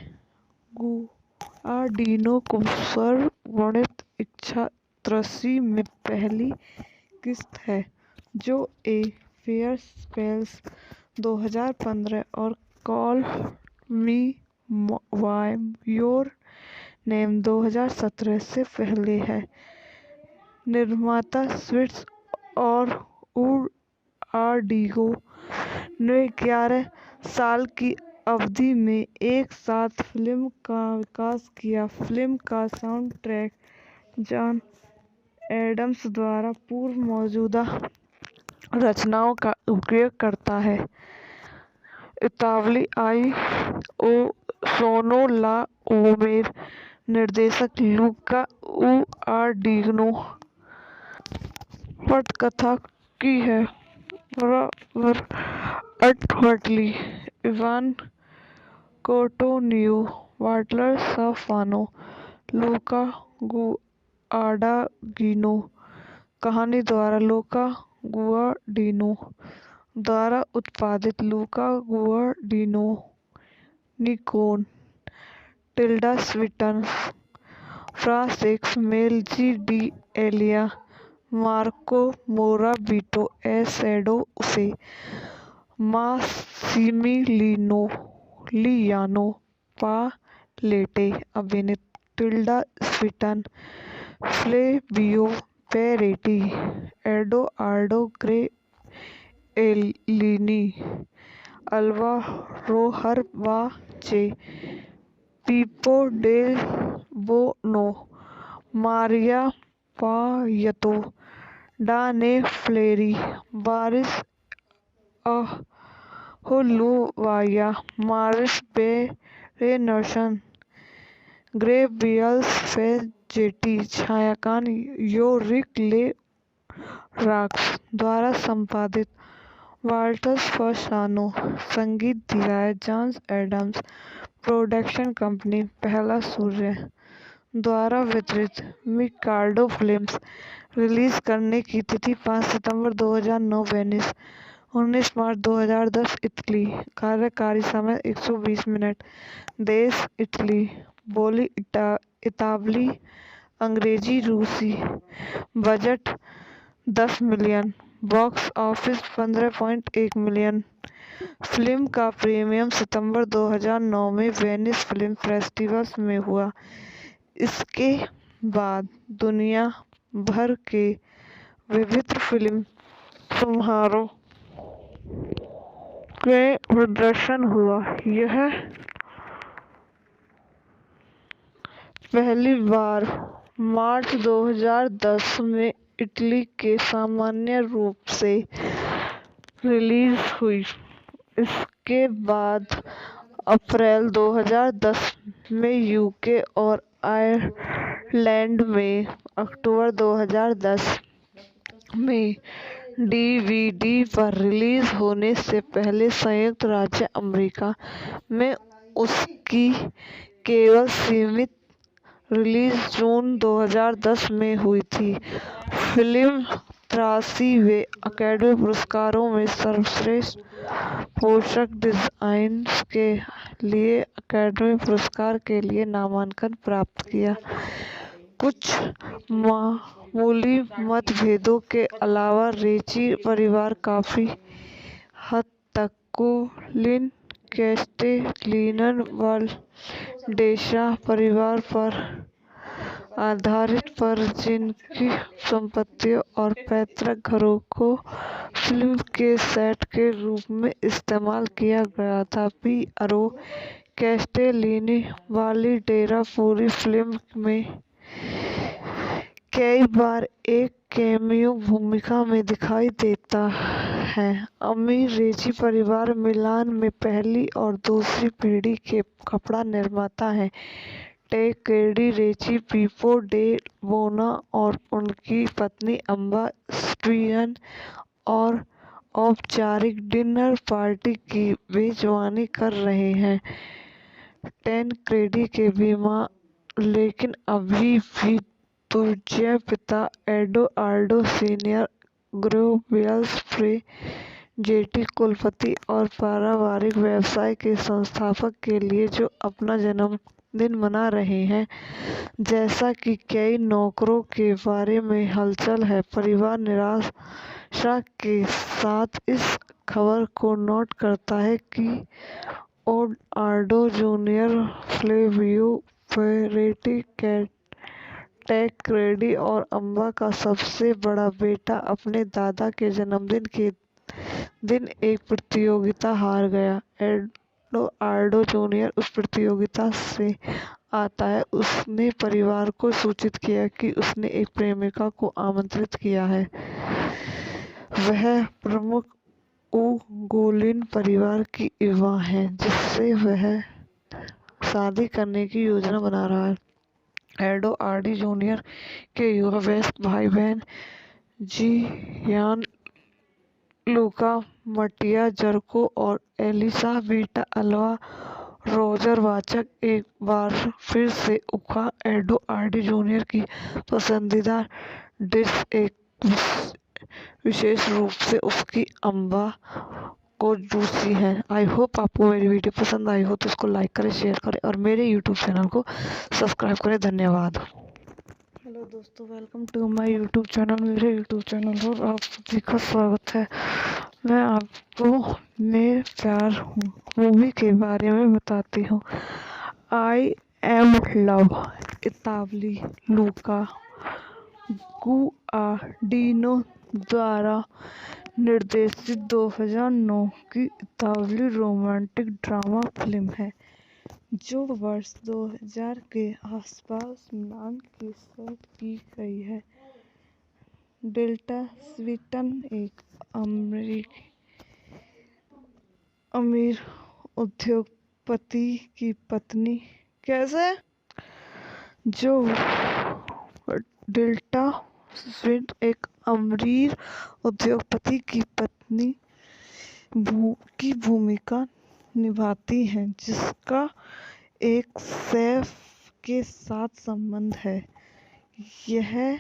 गुआडिनो को सर्ववर्णित इच्छा त्रसी में पहली किस्त है जो ए फेयर स्पेल्स 2015 और call me by your name 2017 से पहले है। निर्माता स्विट्स और गुआडिनो ने 11 साल की अवधि में एक साथ फिल्म का विकास किया। फिल्म का साउंड ट्रैक जॉन एडम्स द्वारा पूर्व मौजूदा रचनाओं का उपयोग करता है। इतावली आई ओ सोनो ला ओमेर निर्देशक लूका गुआडिनो पटकथा की है रॉबर्ट अल्टमली, इवान कोटोनियो, वाल्टर साफानो, लूका गुआडागिनो। कहानी द्वारा लूका गुआडिनो द्वारा उत्पादित लूका गुआडिनो निकोन Tilda Swinton Francesco Melzi d'Eril Marco Morabito एसेडो से मासिमिलियानो पालेटे अभिनीत Tilda Swinton Flavio Parenti Edoardo Gabbriellini Alba हरबाचे Pippo Delbono Maria Paiato Diane Fleri बारिस अहोलुवाया मारिस बेरेनसन ग्रेवियल्स फेजेटी छायांकन योरिक ले रॉक्स द्वारा संपादित वाल्टर फसानो संगीत दिया है जॉन एडम्स प्रोडक्शन कंपनी पहला सूर्य द्वारा वितरित मिकाडो फिल्म्स रिलीज करने की तिथि 5 सितंबर 2009 वेनिस 19 मार्च 2010 इटली कार्यकारी समय 120 मिनट देश इटली बोली इतावली अंग्रेजी रूसी budget 10 million box office 15.1 million film का प्रीमियर सितंबर 2009 में वेनिस फिल्म फेस्टिवल में हुआ। इसके बाद दुनिया भर के विविध फिल्म समारोह के प्रदर्शन हुआ। यह पहली बार मार्च 2010 में इटली के सामान्य रूप से रिलीज हुई। इसके बाद अप्रैल 2010 में यूके और आयरलैंड में, अक्टूबर 2010 में डीवीडी पर रिलीज होने से पहले संयुक्त राज्य अमेरिका में उसकी केवल सीमित रिलीज जून 2010 में हुई थी। फिल्म 83वें अकादमी पुरस्कारों में सर्वश्रेष्ठ पोशाक डिजाइन के लिए अकादमी पुरस्कार के लिए नामांकन प्राप्त किया। कुछ मामूली मतभेदों के अलावा रेची परिवार काफी हद तक कुलीन कैस्टेलिनन वाल्डेसा परिवार पर आधारित पर जिनकी संपत्तियों और पैतृक घरों को फिल्म के सेट के रूप में इस्तेमाल किया गया था। पियरो कैस्टेलिनी वाल्डेसा पूरी फिल्म में कई बार एक कैमियो भूमिका में दिखाई देता है। अमीर रेची परिवार मिलान में पहली और दूसरी पीढ़ी के कपड़ा निर्माता हैं। टैकेडी रेची, पीपो डे बोना और उनकी पत्नी अम्बा स्टीवन और औपचारिक डिनर पार्टी की मेजबानी कर रहे हैं। टैनक्रेडी के बीमार लेकिन अभी भी दूजे पिता एडुआर्डो सीनियर ग्लोबल्स जेटी कुलपति और पारिवारिक व्यवसाय के संस्थापक के लिए जो अपना जन्मदिन मना रहे हैं। जैसा कि कई नौकरों के बारे में हलचल है, परिवार निराशा के साथ इस खबर को नोट करता है कि एडुआर्डो जूनियर, फ्लेवियो पेरेटी, टैनक्रेडी और अम्बा का सबसे बड़ा बेटा अपने दादा के जन्मदिन के दिन एक प्रतियोगिता हार गया। एडुआर्डो जूनियर उस प्रतियोगिता से आता है। उसने परिवार को सूचित किया कि उसने एक प्रेमिका को आमंत्रित किया है। वह प्रमुख उगोलिन परिवार की युवा है जिससे वह शादी करने की योजना बना रहा है। एडुआर्डो जूनियर के युवा वयस्क भाई बहन जियान लूका, मटिया जर्को और एलिसाबेटा अल्वा रोजर-वाचक एक बार फिर से उठा। एडुआर्डो जूनियर की पसंदीदा डिश एक विशेष रूप से उसकी अम्बा को जूसी है। आई होप आपको मेरी वीडियो पसंद आई हो तो इसको लाइक करें, शेयर करें और मेरे यूट्यूब चैनल को सब्सक्राइब करें। धन्यवाद। हेलो दोस्तों, welcome to my YouTube channel. मेरे यूट्यूब चैनल पर आप सभी का स्वागत है। मैं आपको मेरे प्यार मूवी के बारे में बताती हूँ। आई एम लव इतालवी लूका गुआडिनो द्वारा निर्देशित 2009 की इतालवी रोमांटिक ड्रामा फिल्म है जो वर्ष 2000 के आसपास मिलान की सेट की गई है। टिल्डा स्विंटन एक अमीर उद्योगपति की पत्नी टिल्डा स्विंटन एक अमीर उद्योगपति की पत्नी की भूमिका निभाती हैं जिसका एक शेफ के साथ संबंध है। यह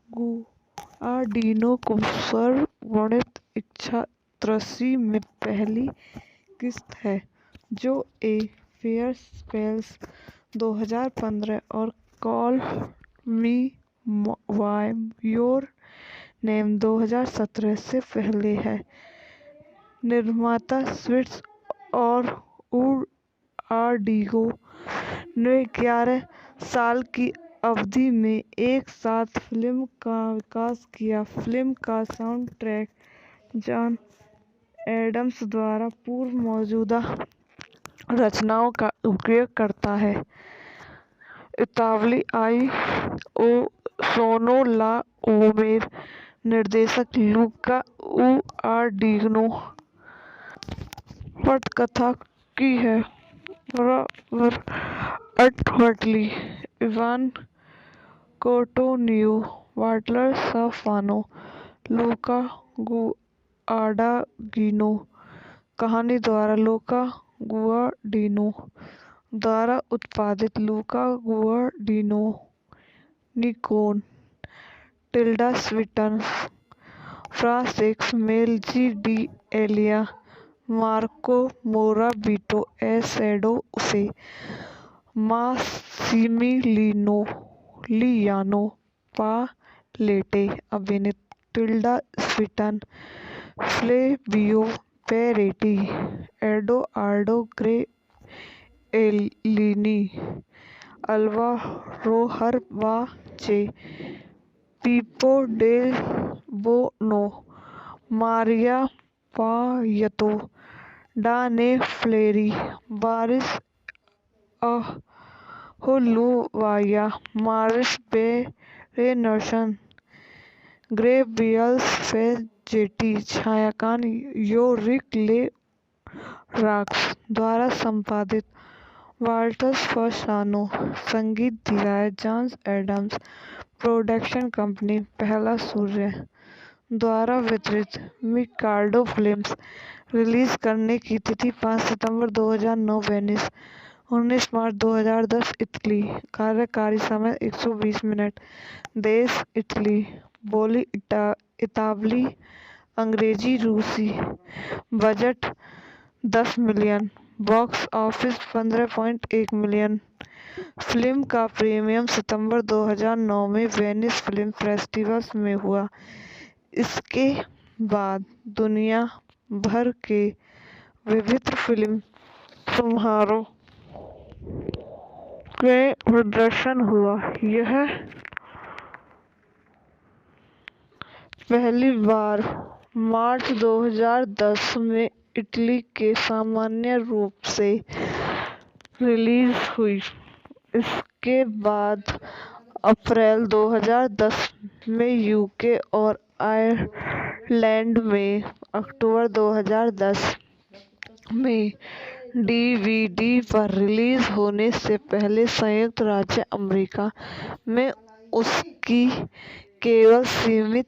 गुआडिनो को सर्ववर्णित इच्छा त्रसी में पहली किस्त है जो ए फेयर स्पेल्स 2015 और call me by your name 2017 से पहले है। निर्माता स्विट्स और गुआडिनो ने 11 साल की अवधि में एक साथ फिल्म का विकास किया। फिल्म का साउंड ट्रैक जॉन एडम्स द्वारा पूर्व मौजूदा रचनाओं का उपयोग करता है। इतालवी आई.ओ. सोनो ला ओमेर निर्देशक लूका गुआडिनो पटकथा की है। रॉबर्ट अटवुडी, इवान कोटोनियो, वाल्टर साफानो, लूका गुआडागिनो। कहानी द्वारा लूका गुआडिनो द्वारा उत्पादित लूका गुआडिनो निकोन Tilda Swinton Francesco Melzi d'Eril Marco Morabito एसेडो से मासिमिलियानो पालेटे अभिनीत Tilda Swinton Flavio Parenti, Edoardo Gabbriellini, Alba हरबाचे, Pippo Delbono, Maria Paiato, Diane Fleri, बारिस अहोलुवाया, मारिस बेरेनसन, ग्रेबियल्स फेजेटी, छायांकन योरिक ले रॉक्स द्वारा संपादित, वाल्टर्स फसानो, संगीत दिया है जॉन एडम्स, प्रोडक्शन कंपनी पहला सूर्य द्वारा वितरित, मिकाडो फिल्म्स, रिलीज करने की तिथि 5 सितंबर 2009 वेनिस, 19 मार्च 2010 इटली, कार्यकारी समय 120 मिनट, देश इटली, बोली इतावली, अंग्रेजी रूसी, budget 10 million, box office 15.1 million. Film का प्रीमियर सितंबर 2009 में वेनिस फिल्म फेस्टिवल में हुआ। इसके बाद दुनिया भर के विविध फिल्म समारोह में प्रदर्शन हुआ। यह पहली बार मार्च 2010 में इटली के सामान्य रूप से रिलीज हुई। इसके बाद अप्रैल 2010 में यूके और आयरलैंड में, अक्टूबर 2010 में डीवीडी पर रिलीज होने से पहले संयुक्त राज्य अमेरिका में उसकी केवल सीमित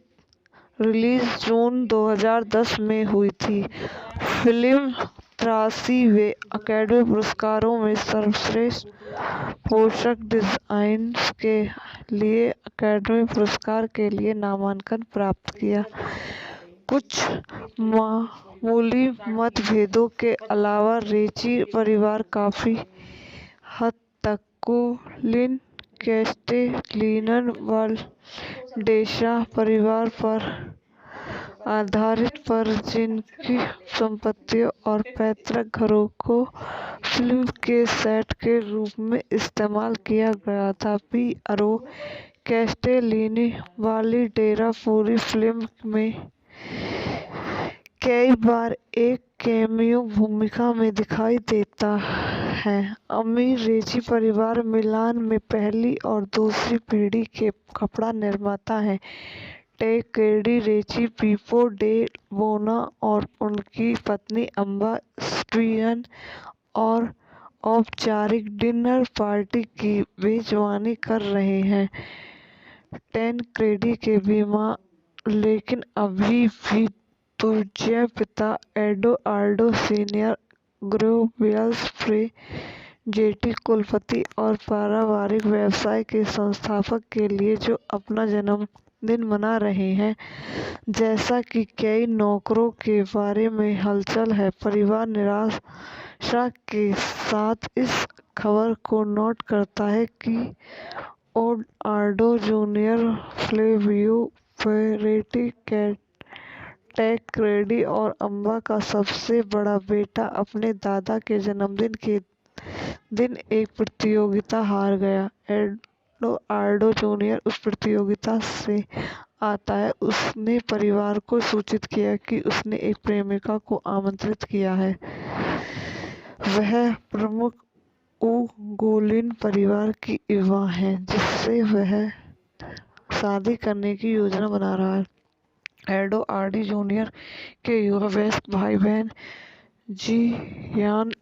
रिलीज जून 2010 में हुई थी। फिल्म 83वें अकादमी पुरस्कारों में सर्वश्रेष्ठ पोशाक डिजाइन के लिए अकादमी पुरस्कार के लिए नामांकन प्राप्त किया। कुछ मामूली मतभेदों के अलावा रेची परिवार काफी हद तक कोलिन कैस्टेलिनन वाल्डेसा परिवार पर आधारित पर जिनकी संपत्तियों और पैतृक घरों को फिल्म के सेट के रूप में इस्तेमाल किया गया था। पियरो कैस्टेलिनी वाली डेरा पूरी फिल्म में कई बार एक कैमियो भूमिका में दिखाई देता है। अमीर रेची परिवार मिलान में पहली और दूसरी पीढ़ी के कपड़ा निर्माता हैं। टेक्केडी रेची पीपो डे बोना और उनकी पत्नी अम्बा स्टीवन और औपचारिक डिनर पार्टी की मेजबानी कर रहे हैं। टेनक्रेडी के बीमार लेकिन अभी भी तुर्जिया पिता एडोआर्डो सीनियर ग्रेबियल्स फ्रेजेटी कुलपति और पारिवारिक व्यवसाय के संस्थापक के लिए जो अपना जन्मदिन मना रहे हैं। जैसा कि कई नौकरों के बारे में हलचल है, परिवार निराशा के साथ इस खबर को नोट करता है कि एडोआर्डो जूनियर, फ्लेवियो पेरेटी, टेक्केडी और अम्बा का सबसे बड़ा बेटा अपने दादा के जन्मदिन के दिन एक प्रतियोगिता हार गया। एडोआर्डो जूनियर उस प्रतियोगिता से आता है। उसने परिवार को सूचित किया कि उसने एक प्रेमिका को आमंत्रित किया है। वह प्रमुख उगोलिन परिवार की युवा है जिससे वह शादी करने की योजना बना रहा है। एडोआर्डो जूनियर के युवा वयस्क भाई बहन जियान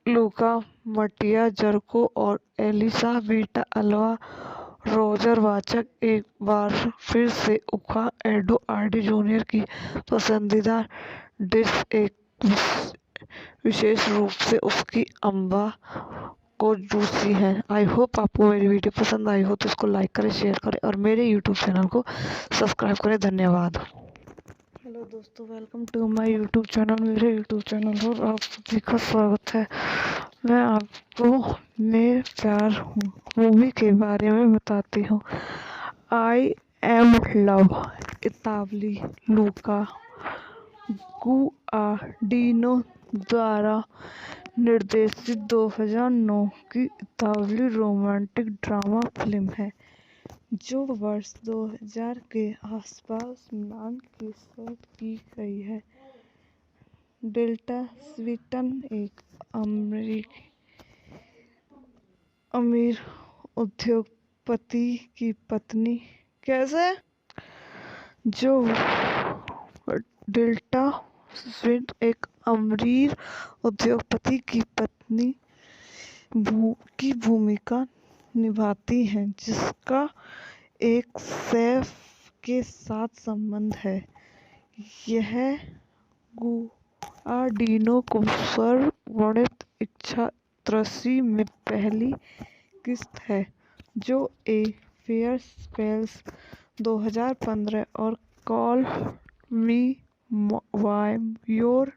लूका, मटिया जर्को और एलिसा बेटा अल्वा रोजर वाचक एक बार फिर से उखा। एडोआर्डो जूनियर की पसंदीदा डिश एक विशेष रूप से उसकी अम्बा को जूसी है। आई होप आपको मेरी वीडियो पसंद आई हो तो इसको लाइक करें, शेयर करें और मेरे यूट्यूब चैनल को सब्सक्राइब करें। धन्यवाद। हेलो दोस्तों, welcome to my YouTube channel. मेरे यूट्यूब चैनल पर आप सभी का स्वागत है। मैं आपको मेरे प्यार मूवी के बारे में बताती हूँ। I am love, इतावली, Luka, Guadagnino द्वारा निर्देशित 2009 की इतालवी रोमांटिक ड्रामा फिल्म है जो वर्ष 2000 के आसपास मिलान के सेट की गई है। टिल्डा स्विंटन एक अमीर उद्योगपति की पत्नी टिल्डा स्विंटन एक अमीर उद्योगपति की पत्नी की भूमिका निभाती हैं जिसका एक शेफ के साथ संबंध है। यह गुआडिनो को सर्ववर्णित इच्छा त्रसी में पहली किस्त है जो ए फेयर स्पेल्स 2015 और call me by your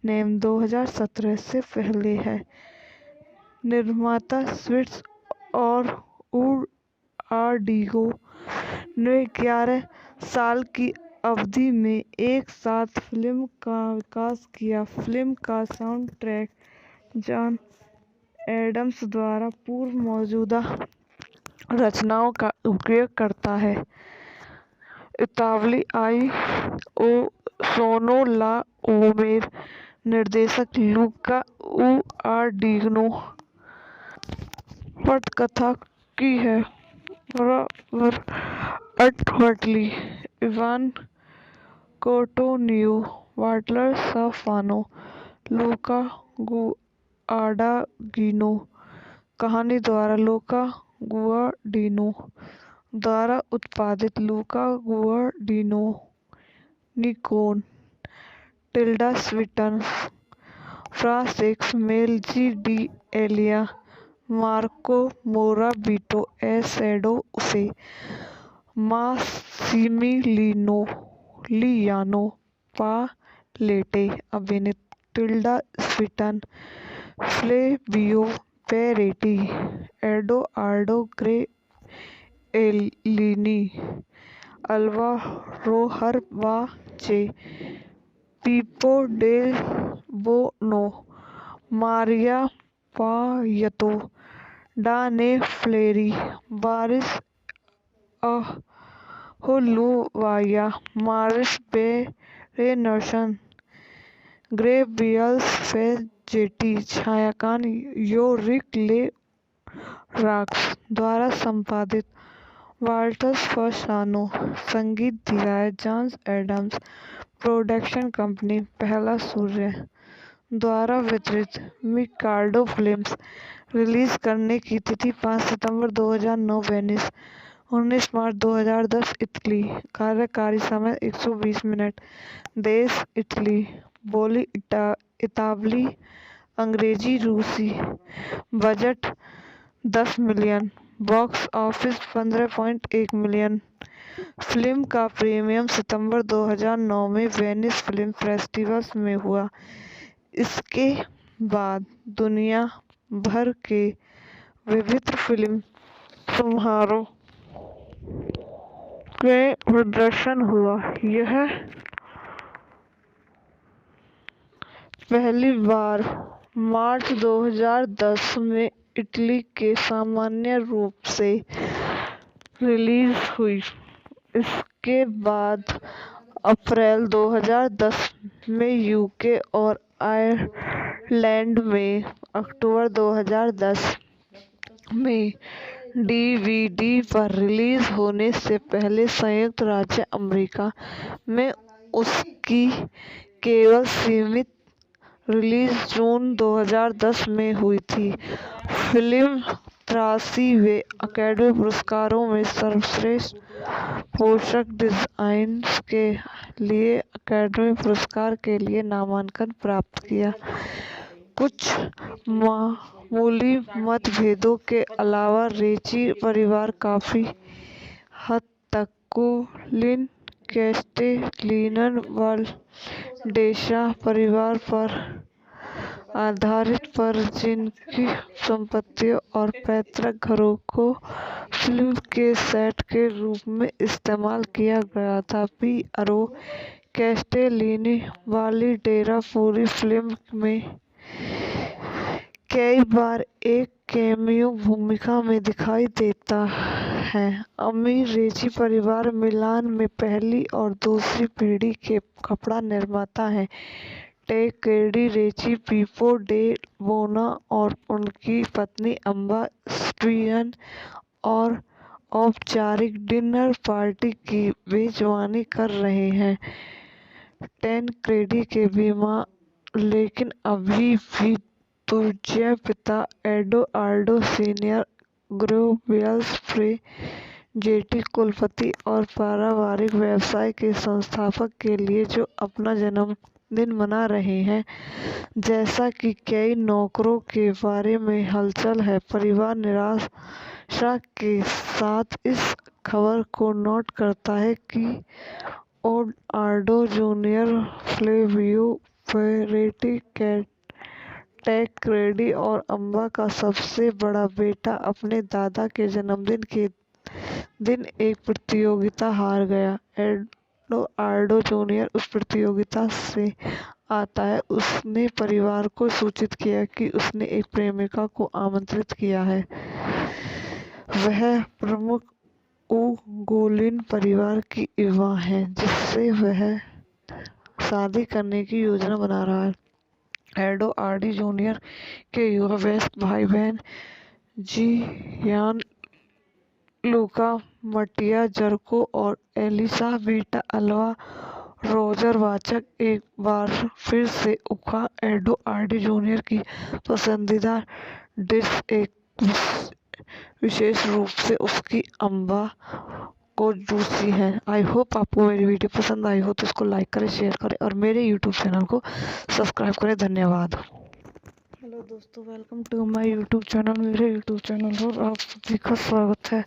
name 2017 से पहले है। निर्माता स्विफ्ट और गुआडिनो ने 11 साल की अवधि में एक साथ फिल्म का विकास किया। फिल्म का साउंड ट्रैक जॉन एडम्स द्वारा पूर्व मौजूदा रचनाओं का उपयोग करता है। इतालवी ओ सोनो ला ओमेर निर्देशक लूका गुआडिनो पटकथा की है। रॉबर्ट हटली, इवान कोटोनियो, वाल्टर साफानो, लूका गुआडागिनो। कहानी द्वारा लूका गुआडिनो द्वारा उत्पादित लूका गुआडिनो निकोन Tilda Swinton Francesco Melzi d'Eril Marco Morabito एसेडो से मासिमिलियानो पालेटे अभिनीत Tilda Swinton Flavio Parenti Edoardo Gabbriellini Alba हरबाचे Pippo Delbono Maria Paiato Diane Fleri बारिस अहोलुवाया मारिस बेरेनसन ग्रेवियल्स फेजेटी छायांकन योरिक ले रॉक्स द्वारा संपादित वाल्टर फसानो संगीत दिया है जॉन एडम्स प्रोडक्शन कंपनी पहला सूर्य द्वारा वितरित मिकाडो फिल्म्स रिलीज करने की तिथि 5 सितंबर 2009 वेनिस 19 मार्च 2010 इटली कार्यकारी समय 120 मिनट देश इटली बोली इतालवी अंग्रेजी रूसी budget 10 million box office 15.1 million. Film का प्रीमियर सितंबर 2009 में वेनिस फिल्म फेस्टिवल में हुआ। इसके बाद दुनिया भर के विविध फिल्म समारोह के प्रदर्शन हुआ। यह पहली बार मार्च 2010 में इटली के सामान्य रूप से रिलीज हुई। इसके बाद अप्रैल 2010 में यूके और आयरलैंड में, अक्टूबर 2010 में डीवीडी पर रिलीज होने से पहले संयुक्त राज्य अमेरिका में उसकी केवल सीमित रिलीज जून 2010 में हुई थी। फिल्म 83वें अकादमी पुरस्कारों में सर्वश्रेष्ठ पोशाक डिजाइन के लिए अकादमी पुरस्कार के लिए नामांकन प्राप्त किया। कुछ मामूली मतभेदों के अलावा रेची परिवार काफी हद तक कोलिन कैस्टेलिनन वल्डेसा परिवार पर आधारित पर जिनकी संपत्तियों और पैतृक घरों को फिल्म के सेट के रूप में इस्तेमाल किया गया था। पीआरओ कैस्टेलिनी वाली डेरा पूरी फिल्म में कई बार एक कैमियो भूमिका में दिखाई देता है। अमीर रेची परिवार मिलान में पहली और दूसरी पीढ़ी के कपड़ा निर्माता हैं। टेक्वेडी रेची, पीपो डे बोना और उनकी पत्नी अम्बा स्टीवन और औपचारिक डिनर पार्टी की मेजबानी कर रहे हैं। टेनक्रेडी के बीमा लेकिन अभी भी दूसरे पिता एडोआर्डो सीनियर ग्रोवियल्स प्रे जेटी कुलपति और पारिवारिक व्यवसाय के संस्थापक के लिए जो अपना जन्मदिन मना रहे हैं। जैसा कि कई नौकरों के बारे में हलचल है, परिवार निराशा के साथ इस खबर को नोट करता है कि एडोआर्डो जूनियर, फ्लेवियो पेरेटी, टेक्वेडी और अम्बा का सबसे बड़ा बेटा अपने दादा के जन्मदिन के दिन एक प्रतियोगिता हार गया। एडोआर्डो जूनियर उस प्रतियोगिता से आता है। उसने परिवार को सूचित किया कि उसने एक प्रेमिका को आमंत्रित किया है। वह प्रमुख उगोलिन परिवार की युवा है जिससे वह शादी करने की योजना बना रहा है। एडोआर्डो जूनियर के युवा वेस्ट भाई बहन जियान लूका, मटिया जर्को और एलिसा बेटा अल्वा रोजर-वाचक एक बार फिर से उखा। एडोआर्डो जूनियर की पसंदीदा डिश एक विशेष रूप से उसकी अम्बा को जूसी है। आई होप आपको मेरी वीडियो पसंद आई हो तो इसको लाइक करें, शेयर करें और मेरे यूट्यूब चैनल को सब्सक्राइब करें। धन्यवाद। हेलो दोस्तों, welcome to my YouTube channel. मेरे यूट्यूब चैनल पर आप सभी का स्वागत है।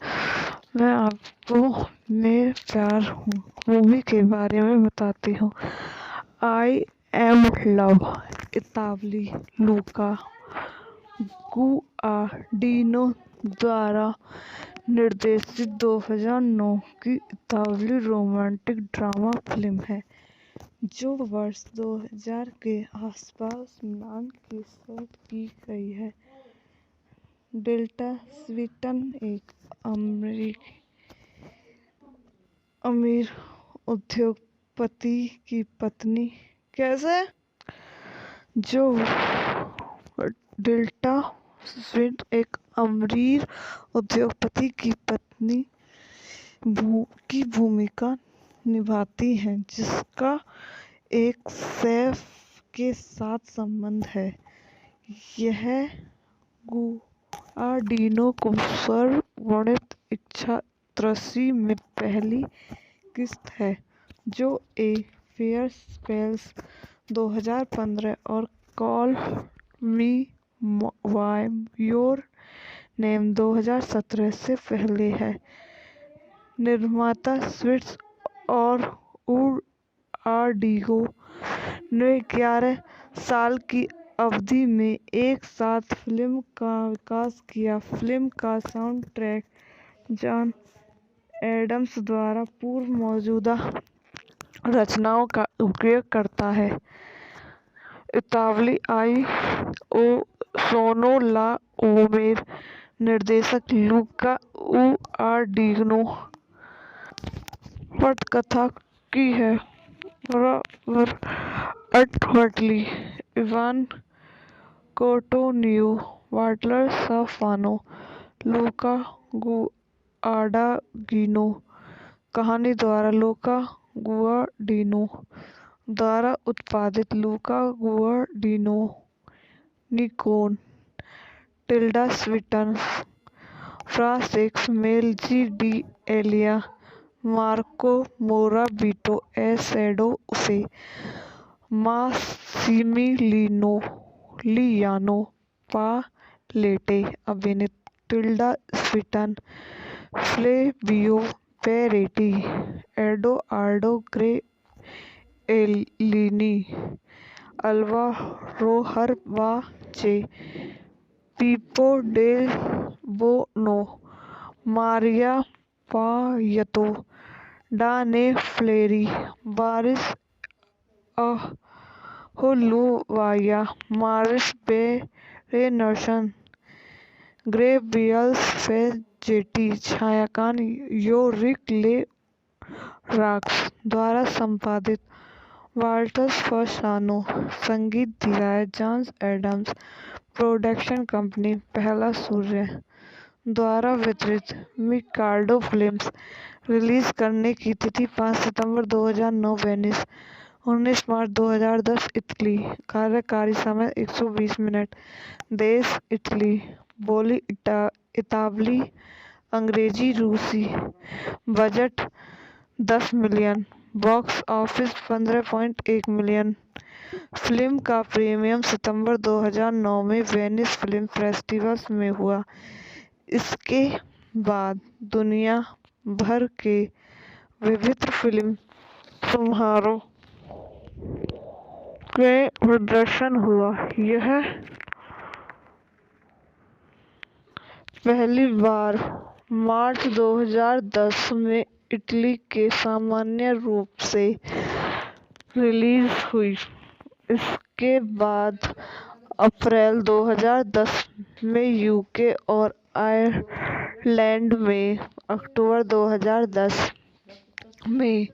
मैं आपको मैं प्यार मूवी के बारे में बताती हूँ। I am love इतावली Luka Guadagnino द्वारा निर्देशित 2009 की इतावली रोमांटिक ड्रामा फिल्म है जो वर्ष 2000 के आसपास मिलान की सेट की गई है। टिल्डा स्विंटन एक अमीर उद्योगपति की पत्नी टिल्डा स्विंटन एक अमीर उद्योगपति की पत्नी की भूमिका निभाती हैं जिसका एक शेफ के साथ संबंध है। यह गुआडिनो को सर्ववर्णित इच्छा त्रसी में पहली किस्त है जो ए फेयर स्पेल्स 2015 और call me by your name 2017 से पहले है। निर्माता स्विट्स और गुआडिनो ने 11 साल की अवधि में एक साथ फिल्म का विकास किया। फिल्म का साउंड ट्रैक जॉन एडम्स द्वारा पूर्व मौजूदा रचनाओं का उपयोग करता है। इतावली आई ओ सोनो ला ओमेर निर्देशक लूका गुआडिनो पटकथा की है। बराबर अल्टर्नेटली इवान कोटोनियो वाल्टर साफानो लूका गुआडागिनो कहानी द्वारा लूका गुआडिनो द्वारा उत्पादित लूका गुआडिनो निकोन Tilda Swinton Francesco Melzi d'Eril Marco Morabito एसेडो उसे मासिमिलियानो पालेटे अभिनीत Tilda Swinton Flavio Parenti Edoardo Gabbriellini Alba हरबाचे Pippo Delbono Maria Paiato Diane Fleri बारिस अहोलुवाया, मारिस बेरेनसन, ग्रेवियल्स फेजेटी, छायांकन योरिक ले रॉक्स द्वारा संपादित, वाल्टर्स फसानो, संगीत दिया है जॉन एडम्स, प्रोडक्शन कंपनी पहला सूर्य द्वारा वितरित, मिकाडो फिल्म्स, रिलीज करने की तिथि 5 सितंबर 2009 वेनिस, 19 मार्च 2010 इटली, कार्यकारी समय 120 मिनट, देश इटली, बोली इतावली, अंग्रेजी रूसी, budget 10 million, box office 15.1 million. Film का प्रीमियर सितंबर 2009 में वेनिस फिल्म फेस्टिवल में हुआ। इसके बाद दुनिया भर के विविध फिल्म समारोह के प्रदर्शन हुआ। यह पहली बार मार्च 2010 में इटली के सामान्य रूप से रिलीज हुई। इसके बाद अप्रैल 2010 में यूके और आयरलैंड में, अक्टूबर 2010 में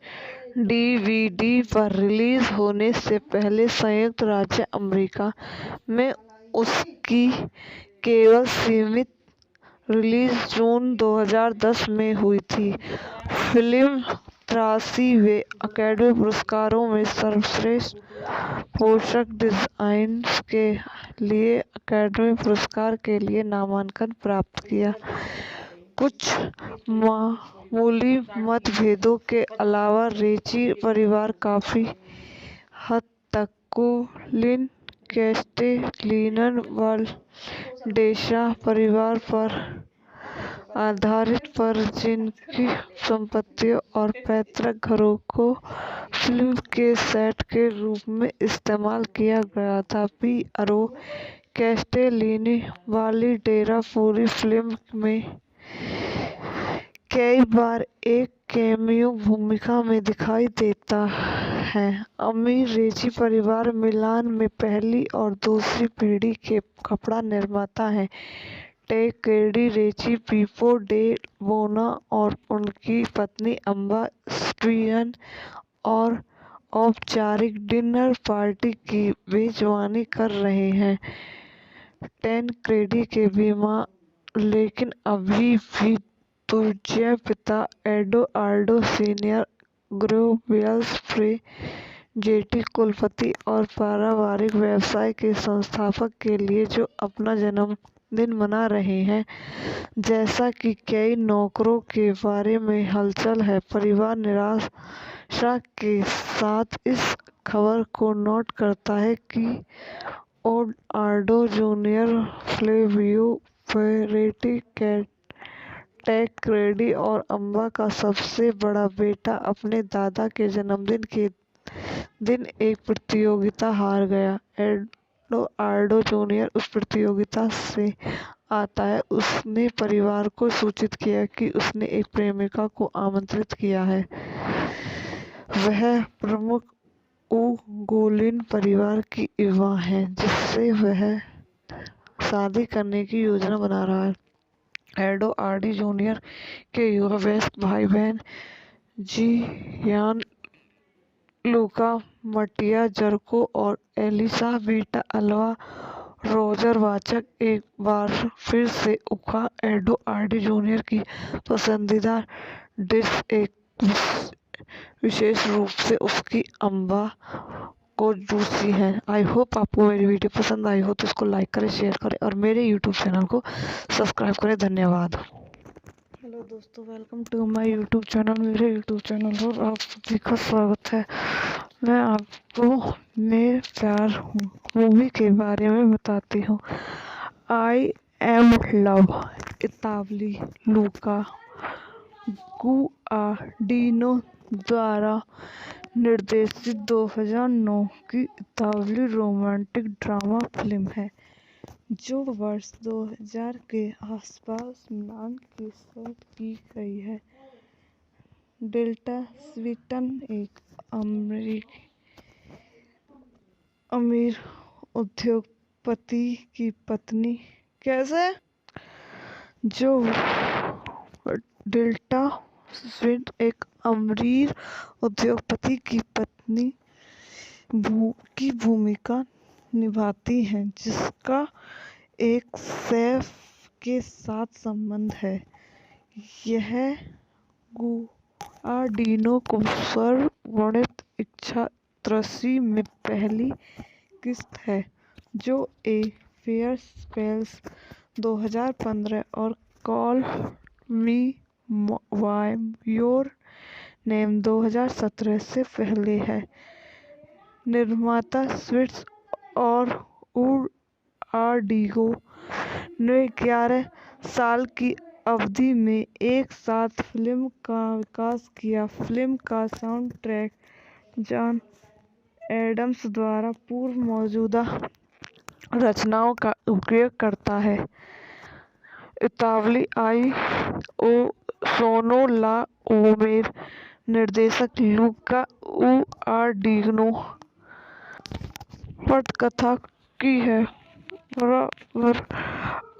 डीवीडी पर रिलीज होने से पहले संयुक्त राज्य अमेरिका में उसकी केवल सीमित रिलीज जून 2010 में हुई थी। फिल्म 83वें अकादमी पुरस्कारों में सर्वश्रेष्ठ पोशाक डिजाइन के लिए अकादमी पुरस्कार के लिए नामांकन प्राप्त किया। कुछ मामूली मतभेदों के अलावा रेची परिवार काफी हद तक कोलिन कैस्टेलिनवाल्डेसा परिवार पर आधारित पर जिनकी संपत्तियों और पैतृक घरों को फिल्म के सेट के रूप में इस्तेमाल किया गया था। पियरो कैस्टेलिनी वाल्डेसा पूरी फिल्म में कई बार एक कैमियो भूमिका में दिखाई देता है। अमीर रेची परिवार मिलान में पहली और दूसरी पीढ़ी के कपड़ा निर्माता हैं। टैकेडी रेची, पीपो डे बोना और उनकी पत्नी अम्बा स्टीवन और औपचारिक डिनर पार्टी की मेजबानी कर रहे हैं। टैनक्रेडी के बीमार लेकिन अभी भी तुर्जिया पिता एडोआर्डो सीनियर ग्रेवियल्स फ्रेजेटी कुलपति और पारिवारिक व्यवसाय के संस्थापक के लिए जो अपना जन्मदिन मना रहे हैं। जैसा कि कई नौकरों के बारे में हलचल है, परिवार निराशा के साथ इस खबर को नोट करता है कि एडोआर्डो जूनियर, फ्लेवियो फेरेटी, टैनक्रेडी और अम्बा का सबसे बड़ा बेटा अपने दादा के जन्मदिन के दिन एक प्रतियोगिता हार गया। एडोआर्डो जूनियर उस प्रतियोगिता से आता है। उसने परिवार को सूचित किया कि उसने एक प्रेमिका को आमंत्रित किया है। वह प्रमुख उगोलिन परिवार की युवा है जिससे वह शादी करने की योजना बना रहा है। एडोआर्डो जूनियर के युवा वयस्क भाई बहन जियान लूका, मटिया जर्को और एलिसा बेटा अल्वा रोजरवाचक एक बार फिर से उखा। एडोआर्डो जूनियर की पसंदीदा डिश एक विशेष रूप से उसकी अम्बा को जूसी है। आई होप आपको मेरी वीडियो पसंद आई हो तो इसको लाइक करें, शेयर करें और मेरे यूट्यूब चैनल को सब्सक्राइब करें। धन्यवाद। हेलो दोस्तों, welcome to my YouTube channel. मेरे यूट्यूब चैनल पर आप सभी का स्वागत है। मैं आपको मैं प्यार हूँ मूवी के बारे में बताती हूँ। I am love इतावली Luka Guadagnino द्वारा निर्देशित 2009 की इतावली रोमांटिक ड्रामा फिल्म है जो वर्ष 2000 के आसपास मिलान के सेट की गई है। डेल्टा स्वीटन एक अमेरिकी अमीर उद्योगपति की पत्नी कैसे, जो डेल्टा स्विफ्ट एक अमीर उद्योगपति की पत्नी की भूमिका निभाती हैं, जिसका एक शेफ के साथ संबंध है। यह गुआर्डिनो को सर्ववर्णित इच्छा त्रसी में पहली किस्त है, जो ए फेयर स्पेल्स 2015 और call me by your name 2017 से पहले है। निर्माता स्विफ्ट और गुआर्डिनो ने 11 साल की अवधि में एक साथ फिल्म का विकास किया। फिल्म का साउंड ट्रैक जॉन एडम्स द्वारा पूर्व मौजूदा रचनाओं का उपयोग करता है। इतालवी आई ओ सोनो ला ओमेर निर्देशक लूका गुआर्डिनो पटकथा की है। रॉबर्ट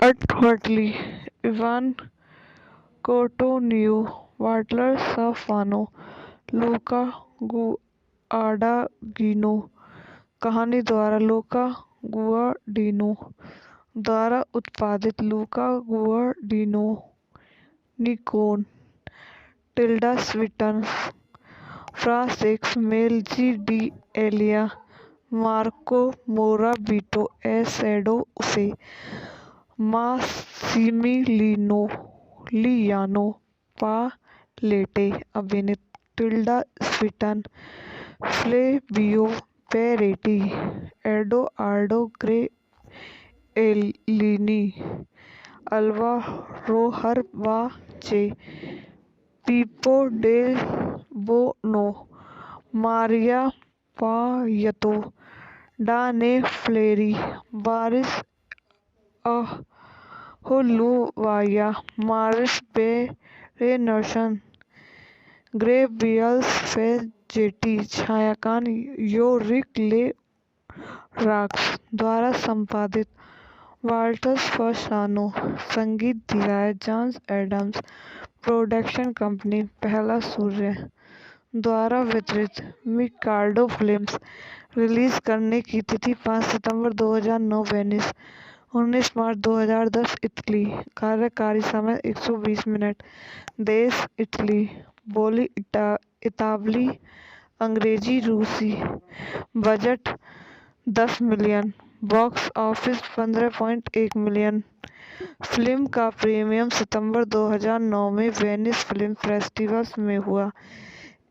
अल्टर्टली, इवान कोटोनियो, वाल्टर साफानो, लूका गुआडागिनो। कहानी द्वारा लूका गुआर्डिनो द्वारा उत्पादित लूका गुआर्डिनो, निकोन, Tilda Swinton, Francesco Melzi d'Eril, Marco Morabito एसेडो से मासिमिलियानो पालेटे अभिनीत Tilda Swinton, Flavio Parenti, Edoardo Gabbriellini, Alba हरबाचे, Pippo Delbono, Maria Paiato, Diane Fleri, बारिस अहोलुवाया, मारिस बेरेनसन, ग्रेवियल्स फेजेटी। छायांकन योरिक ले रॉक्स द्वारा संपादित वाल्टर फसानो। संगीत दिया है जॉन एडम्स। प्रोडक्शन कंपनी पहला सूर्य द्वारा वितरित। Mikado films. रिलीज करने की तिथि 5 सितंबर 2009 वेनिस, 19 मार्च 2010 इटली। कार्यकारी समय 120 मिनट। देश इटली। बोली इतालवी, अंग्रेजी, रूसी। Budget 10 million. Box office 15.1 million. Film का प्रीमियर सितंबर 2009 में वेनिस फिल्म फेस्टिवल में हुआ।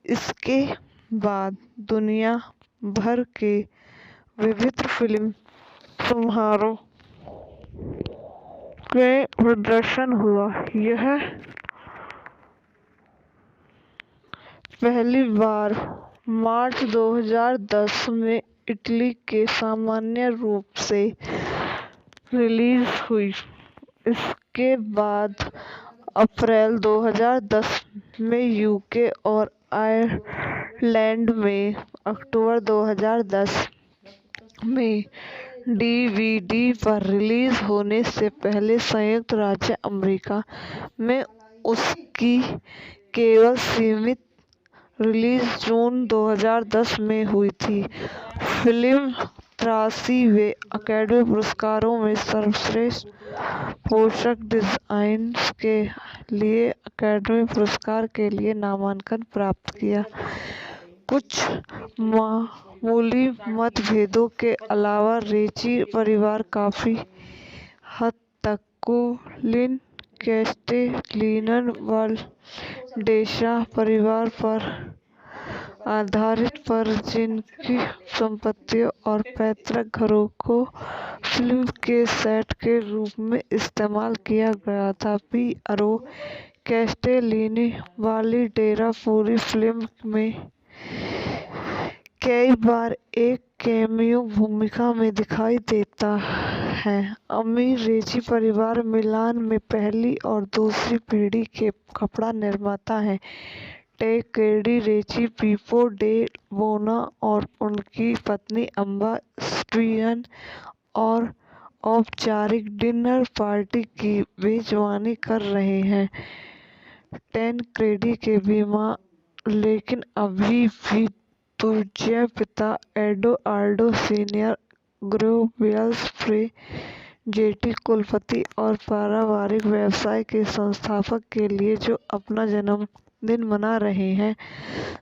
इसके बाद दुनिया भर के विविध फिल्म समारोह में प्रदर्शन हुआ। यह पहली बार मार्च 2010 में इटली के सामान्य रूप से रिलीज हुई। इसके बाद अप्रैल 2010 में यूके और आयरलैंड में, अक्टूबर 2010 में डीवीडी पर रिलीज होने से पहले संयुक्त राज्य अमेरिका में उसकी केवल सीमित रिलीज जून 2010 में हुई थी। फिल्म 83वें अकादमी पुरस्कारों में सर्वश्रेष्ठ पोशाक डिजाइन के लिए अकादमी पुरस्कार के लिए नामांकन प्राप्त किया। कुछ मामूली मतभेदों के अलावा रेची परिवार काफी हद तक कोलिन कैस्टेलिनवाल्डेसा परिवार पर आधारित पर जिनकी संपत्तियों और पैतृक घरों को फिल्म के सेट के रूप में इस्तेमाल किया गया था। पियरो कैस्टेलिनी वाल्डेसा पूरी फिल्म में कई बार एक कैमियो भूमिका में दिखाई देता है। अमीर रेची परिवार मिलान में पहली और दूसरी पीढ़ी के कपड़ा निर्माता है। टेकेडी रेची पीपो डे बोना और उनकी पत्नी अम्बा स्टीवन और औपचारिक डिनर पार्टी की मेजबानी कर रहे हैं। टेनक्रेडी के बीमा लेकिन अभी भी तुझे पिता एडोआर्डो सीनियर ग्रेवियल्स प्रे जेटी कुलपति और पारिवारिक व्यवसाय के संस्थापक के लिए जो अपना जन्मदिन मना रहे हैं।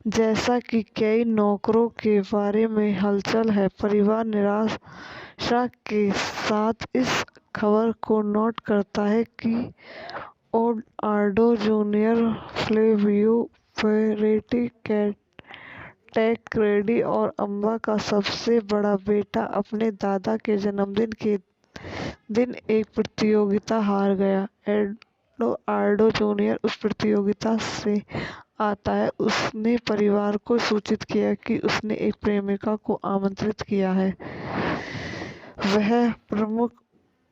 जैसा कि कई नौकरों के बारे में हलचल है, परिवार निराशा के साथ इस खबर को नोट करता है कि एडोआर्डो जूनियर फ्लेवियो पेरेटी टेक्रेडी और अम्बा का सबसे बड़ा बेटा अपने दादा के जन्मदिन के दिन एक प्रतियोगिता हार गया। एडोआर्डो जूनियर उस प्रतियोगिता से आता है। उसने परिवार को सूचित किया कि उसने एक प्रेमिका को आमंत्रित किया है। वह प्रमुख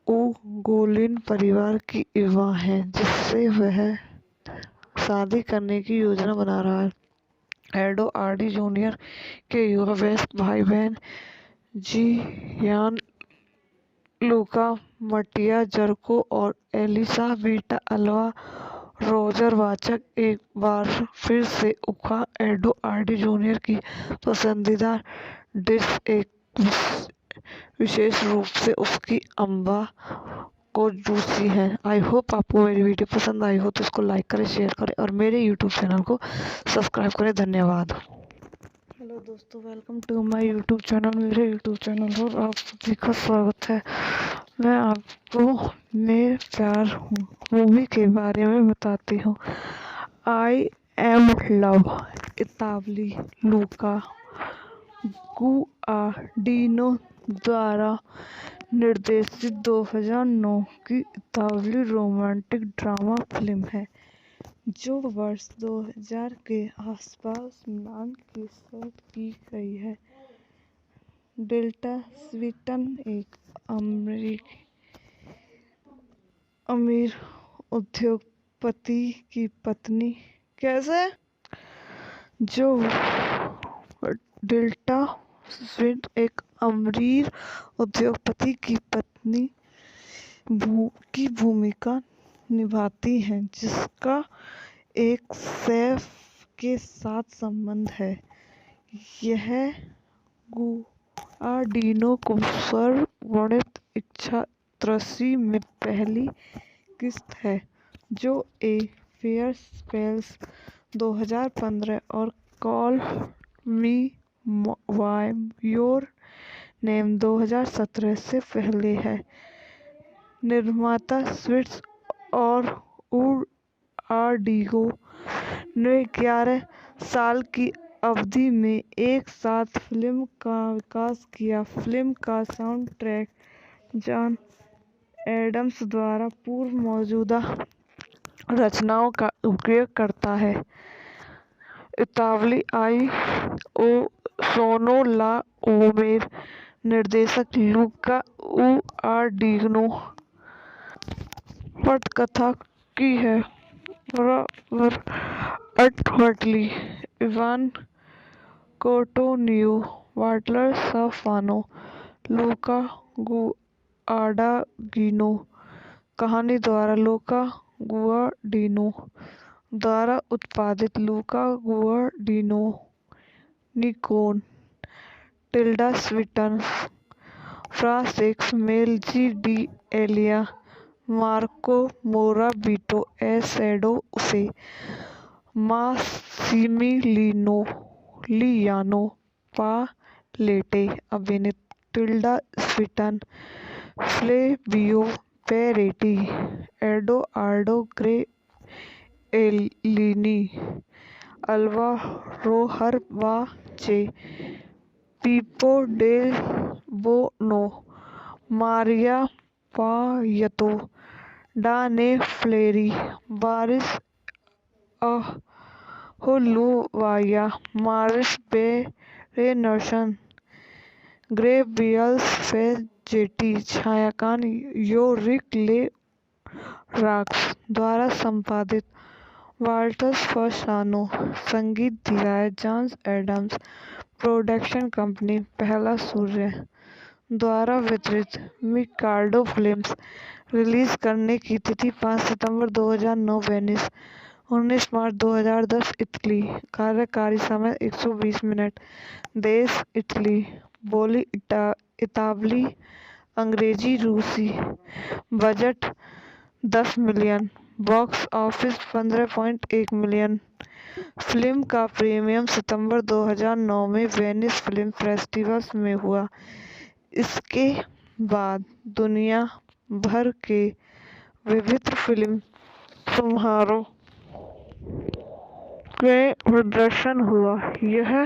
उगोलिन परिवार की युवा है जिससे वह शादी करने की योजना बना रहा है। एडोआर्डो जूनियर के युवा वयस्क भाई बहन जियान लूका मटिया जर्को और एलिसा बेटा अल्वा रोजर वाचक एक बार फिर से उखा। एडोआर्डो जूनियर की पसंदीदा डिश एक विशेष रूप से उसकी अम्बा को जूसी है। आई होप आपको मेरी वीडियो पसंद आई हो तो इसको लाइक करें, शेयर करें और मेरे यूट्यूब चैनल को सब्सक्राइब करें। धन्यवाद। हेलो दोस्तों, welcome to my YouTube channel. मेरे यूट्यूब चैनल पर आप सभी का स्वागत है। मैं आपको मैं प्यार मूवी के बारे में बताती हूँ। I am love इतावली Luka Guadagnino द्वारा निर्देशित 2009 की इतावली रोमांटिक ड्रामा फिल्म है जो वर्ष 2000 के आसपास मिलान की शूट की गई है। टिल्डा स्विंटन एक अमीर उद्योगपति की पत्नी टिल्डा स्विंटन एक अमीर उद्योगपति की पत्नी की भूमिका निभाती हैं जिसका एक शेफ के साथ संबंध है। यह गुआडिनो को सर्ववर्णित इच्छा त्रसी में पहली किस्त है जो ए फेयर स्पेल्स 2015 और call me by your name 2017 से पहले है। निर्माता स्विट्स और गुआडिनो ने 11 साल की अवधि में एक साथ फिल्म का विकास किया। फिल्म का साउंड ट्रैक जॉन एडम्स द्वारा पूर्व मौजूदा रचनाओं का उपयोग करता है। इतावली आई ओ सोनो ला ओमेर निर्देशक लूका गुआडिनो पटकथा की है। अल्टमटली इवान कोटोनियो वाटलर साफानो लूका गुआडागिनो कहानी द्वारा लूका गुआडिनो द्वारा उत्पादित लूका गुआडिनो निकोन Tilda Swinton Francesco Melzi d'Eril Marco Morabito एसेडो से मासिमिलियानो पालेटे अभिनीत Tilda Swinton Flavio Parenti Edoardo Gabbriellini Alba Rohrwacher Pippo Delbono Maria Paiato Diane Fleri बारिस अहोलुवाया मारिस बेरेनसन ग्रेवियल्स फेजेटी छायांकन योरिक ले रॉक्स द्वारा संपादित वाल्टर्स फॉसानो संगीत दिया है जॉन एडम्स। प्रोडक्शन कंपनी पहला सूर्य द्वारा वितरित। Mikado films. रिलीज करने की तिथि 5 सितंबर 2009 वेनिस, 19 मार्च 2010 इटली। कार्यकारी समय 120 मिनट। देश इटली। बोली इतावली, अंग्रेजी, रूसी। Budget 10 million. Box office 15.1 million. Film का प्रीमियर सितंबर 2009 में वेनिस फिल्म फेस्टिवल में हुआ। इसके बाद दुनिया भर के विविध फिल्म समारोह में प्रदर्शन हुआ। यह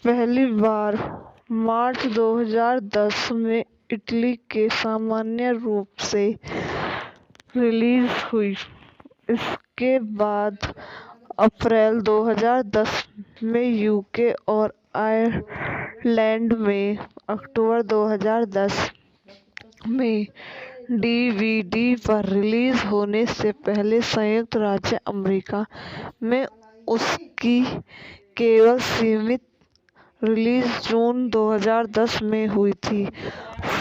पहली बार मार्च 2010 में इटली के सामान्य रूप से रिलीज हुई। इसके बाद अप्रैल 2010 में यूके और आयरलैंड में, अक्टूबर 2010 में डीवीडी पर रिलीज होने से पहले संयुक्त राज्य अमेरिका में उसकी केवल सीमित रिलीज जून 2010 में हुई थी।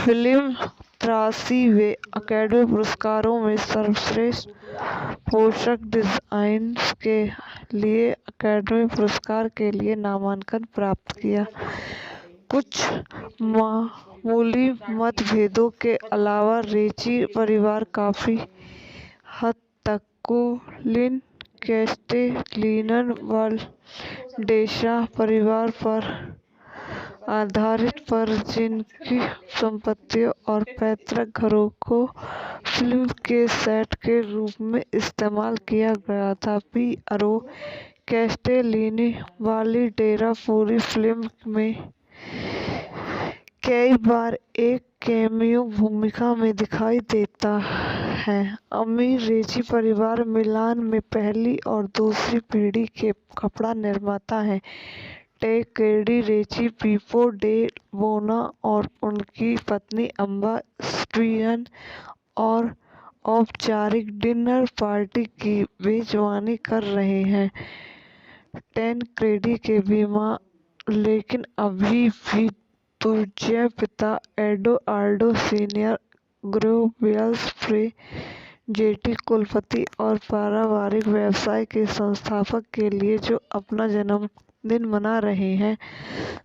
फिल्म 83वें अकादमी पुरस्कारों में सर्वश्रेष्ठ पोशाक डिजाइन के लिए अकादमी पुरस्कार के लिए नामांकन प्राप्त किया। कुछ मामूली मतभेदों के अलावा रेची परिवार काफी हद तक कोलिन कैस्टेलिनन वाल्डेसा परिवार पर आधारित पर जिनकी संपत्तियों और पैतृक घरों को फिल्म के सेट के रूप में इस्तेमाल किया गया था। पियरो कैस्टेलिनी वाली डेरा पूरी फिल्म में कई बार एक कैमियो भूमिका में दिखाई देता है। अमीर रेची परिवार मिलान में पहली और दूसरी पीढ़ी के कपड़ा निर्माता हैं। टेक्वेडी रेची, पीपो डे बोना और उनकी पत्नी अम्बा स्टीवन और औपचारिक डिनर पार्टी की मेजबानी कर रहे हैं। टेनक्रेडी के बीमा लेकिन अभी भी दूजे पिता एडोआर्डो सीनियर ग्रोवियल्स प्रे जेटी कुलपति और पारिवारिक व्यवसाय के संस्थापक के लिए जो अपना जन्मदिन मना रहे हैं।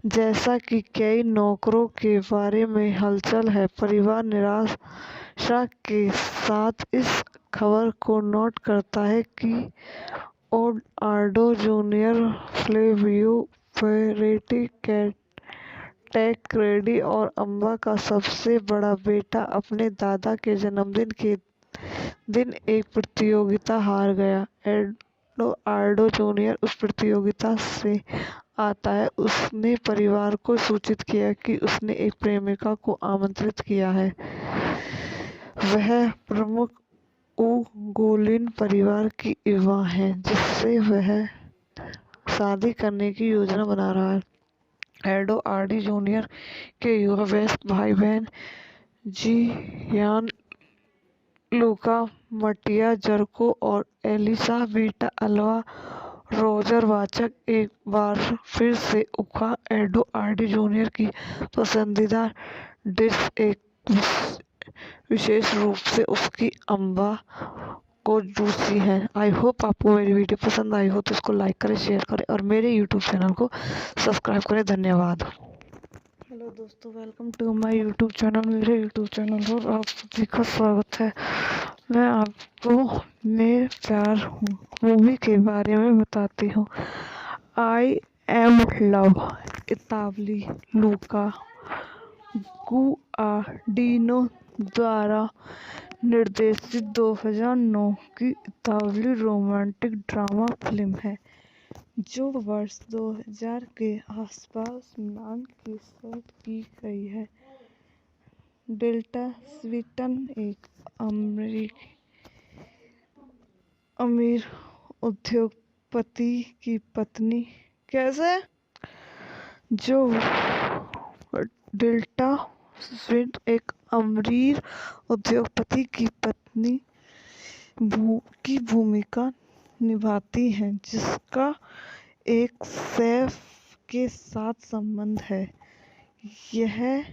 जैसा कि कई नौकरों के बारे में हलचल है, परिवार निराशा के साथ इस खबर को नोट करता है कि एडोआर्डो जूनियर, फ्लेवियो पेरेटी, टेक्वेडी और अम्बा का सबसे बड़ा बेटा अपने दादा के जन्मदिन के दिन एक प्रतियोगिता हार गया। एडोआर्डो जूनियर उस प्रतियोगिता से आता है। उसने परिवार को सूचित किया कि उसने एक प्रेमिका को आमंत्रित किया है। वह प्रमुख उगोलिन परिवार की युवा है जिससे वह शादी करने की योजना बना रहा है। एडोआर्डो जूनियर के युवा वयस्क भाई बहन जियान लूका, मटिया जर्को और एलिसा बेटा अल्वा रोजर वाचक एक बार फिर से उखा। एडोआर्डो जूनियर की पसंदीदा डिश एक विशेष रूप से उसकी अम्बा को जूसी है। आई होप आपको मेरी वीडियो पसंद आई हो तो इसको लाइक करें, शेयर करें और मेरे यूट्यूब चैनल को सब्सक्राइब करें। धन्यवाद। हेलो दोस्तों, welcome to my YouTube channel. मेरे यूट्यूब चैनल पर आप सभी का स्वागत है। मैं आपको मेरे प्यार मूवी के बारे में बताती हूँ। I am love इतावली Luka Guadagnino द्वारा निर्देशित 2009 की इतावली रोमांटिक ड्रामा फिल्म है जो वर्ष 2000 के आसपास मिलान की सेट की गई है। टिल्डा स्विंटन एक अमीर उद्योगपति की पत्नी टिल्डा स्विंटन एक अमीर उद्योगपति की पत्नी की भूमिका निभाती हैं, जिसका एक शेफ के साथ संबंध है। यह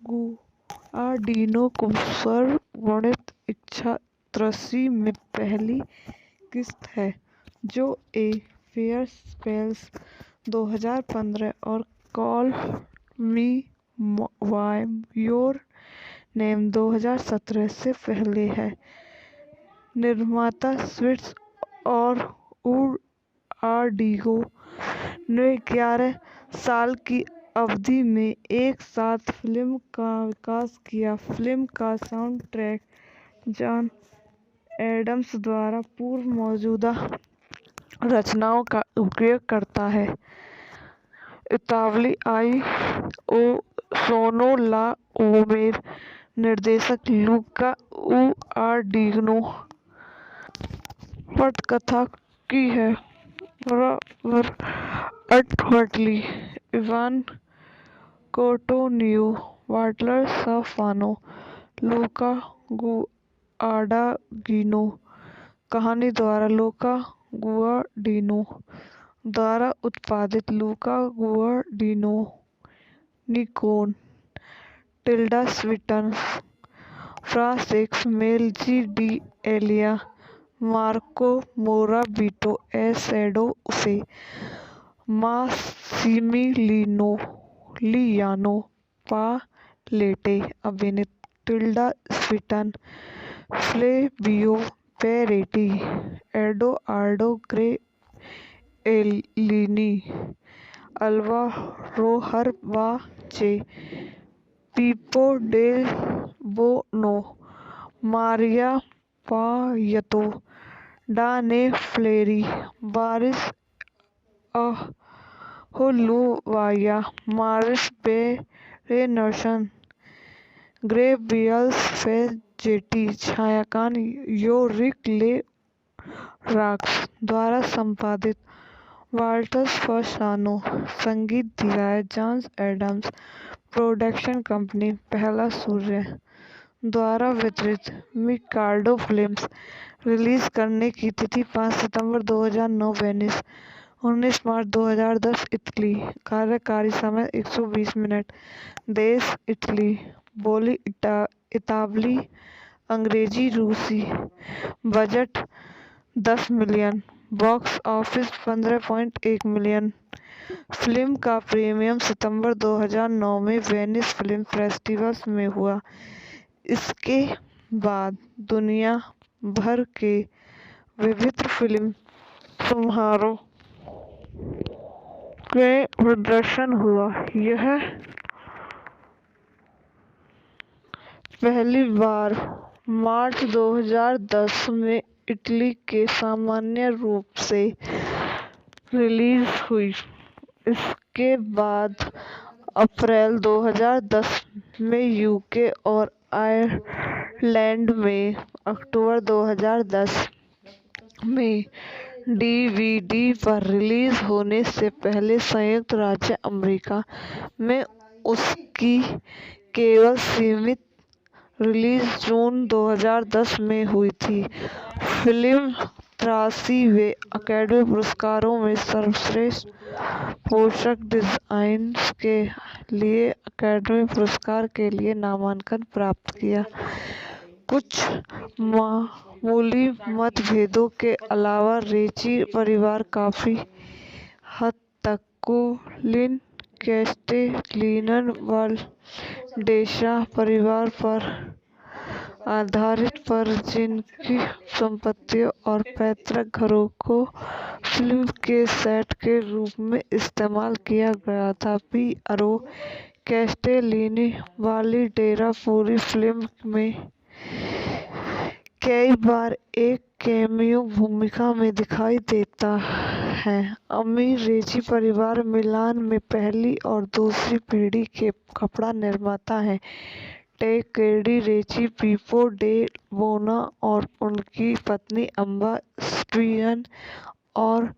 गुआर्डिनो को सर्ववर्णित इच्छा त्रसी में पहली किस्त है, जो ए फेयर स्पेल्स 2015 और call me by your name 2017 से पहले है। निर्माता स्विट्स और गुआर्डिनो ने 11 साल की अवधि में एक साथ फिल्म का विकास किया। फिल्म का साउंड ट्रैक जॉन एडम्स द्वारा पूर्व मौजूदा रचनाओं का उपयोग करता है। इतालवी ओ सोनो ला ओमेर निर्देशक लूका गुआर्डिनो पटकथा की है। अल्टमैटली इवान कोटोनियो वाटलर साफानो लूका गुआडागिनो कहानी द्वारा लूका गुआर्डिनो द्वारा उत्पादित लूका गुआर्डिनो निकोन Tilda Swinton Francesco Melzi d'Eril Marco Morabito एसेडो से मासिमिलियानो पालेटे अभिनीत Tilda Swinton Flavio Parenti Edoardo Gabbriellini Alba हरबाचे Pippo Delbono Maria Paiato Diane Fleri Waris Ahluwalia मारिस बेरेनसन ग्रेवियल्स फेजेटी छायांकन योरिक ले रॉक्स द्वारा संपादित वाल्टर फसानो संगीत दिया है। जॉन एडम्स प्रोडक्शन कंपनी पहला सूर्य द्वारा वितरित मिकाडो फिल्म्स रिलीज करने की तिथि 5 सितंबर 2009 वेनिस 19 मार्च 2010 इटली कार्यकारी समय 120 मिनट देश इटली बोली इतालवी अंग्रेजी रूसी budget 10 million box office 15.1 million film का प्रीमियर सितंबर 2009 में वेनिस फिल्म फेस्टिवल में हुआ। इसके बाद दुनिया भर के विभिन्न फिल्म समारोह के प्रदर्शन हुआ। यह पहली बार मार्च 2010 में इटली के सामान्य रूप से रिलीज हुई। इसके बाद अप्रैल 2010 में यूके और आयरलैंड में, अक्टूबर 2010 में डीवीडी पर रिलीज होने से पहले संयुक्त राज्य अमेरिका में उसकी केवल सीमित रिलीज जून 2010 में हुई थी। फिल्म 83वें अकादमी पुरस्कारों में सर्वश्रेष्ठ पोशाक डिजाइन के लिए अकादमी पुरस्कार के लिए नामांकन प्राप्त किया। कुछ मामूली मतभेदों के अलावा रेची परिवार काफी हद तक कोलिन कैस्टेलिनन वाल्डेसा परिवार पर आधारित पर जिनकी संपत्तियों और पैतृक घरों को फिल्म के सेट के रूप में इस्तेमाल किया गया था। पियरो कैस्टेलिनी वाल्डेसा पूरी फिल्म में कई बार एक कैमियो भूमिका में दिखाई देता है। अमीर रेची परिवार मिलान में पहली और दूसरी पीढ़ी के कपड़ा निर्माता हैं। टेक्केडी रेची पीपो डे बोना और उनकी पत्नी अम्बा स्टीवन और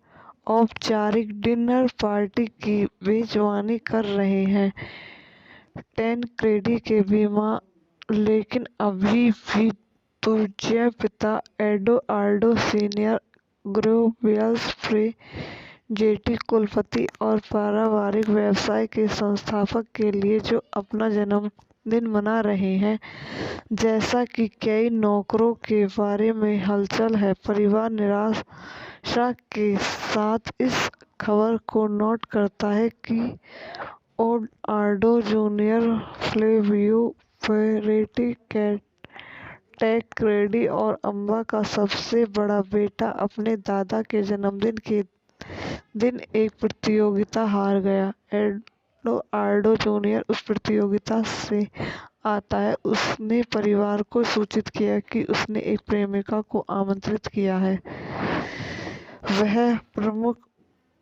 औपचारिक डिनर पार्टी की मेजबानी कर रहे हैं। टेनक्रेडी के बीमा लेकिन अभी भी तुझे पिता एडोआर्डो सीनियर ग्रोवियल्स फ्रे जेटी कुलपति और पारिवारिक व्यवसाय के संस्थापक के लिए जो अपना जन्मदिन मना रहे हैं। जैसा कि कई नौकरों के बारे में हलचल है, परिवार निराशा के साथ इस खबर को नोट करता है कि एडोआर्डो जूनियर फ्लेवियो पेरेटी टैक्रेडी और अम्मा का सबसे बड़ा बेटा अपने दादा के जन्मदिन के दिन एक प्रतियोगिता हार गया। एडोआर्डो जूनियर उस प्रतियोगिता से आता है। उसने परिवार को सूचित किया कि उसने एक प्रेमिका को आमंत्रित किया है। वह प्रमुख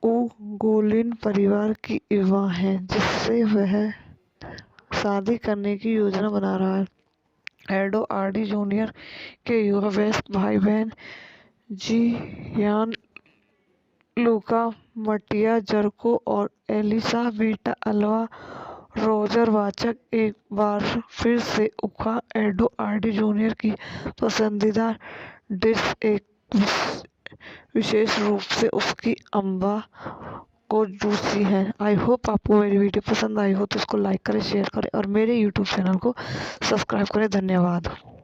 उगोलिन परिवार की युवा है जिससे वह शादी करने की योजना बना रहा है। एडोआर्डो जूनियर के युवा वयस्क भाई बहन जियान लूका, मटिया जर्को और एलिसा बेटा अल्वा रोजर एक बार फिर से उखा। एडोआर्डो जूनियर की पसंदीदा डिश एक विशेष रूप से उसकी अम्बा को जूसी है। आई होप आपको मेरी वीडियो पसंद आई हो तो इसको लाइक करें, शेयर करें और मेरे यूट्यूब चैनल को सब्सक्राइब करें। धन्यवाद।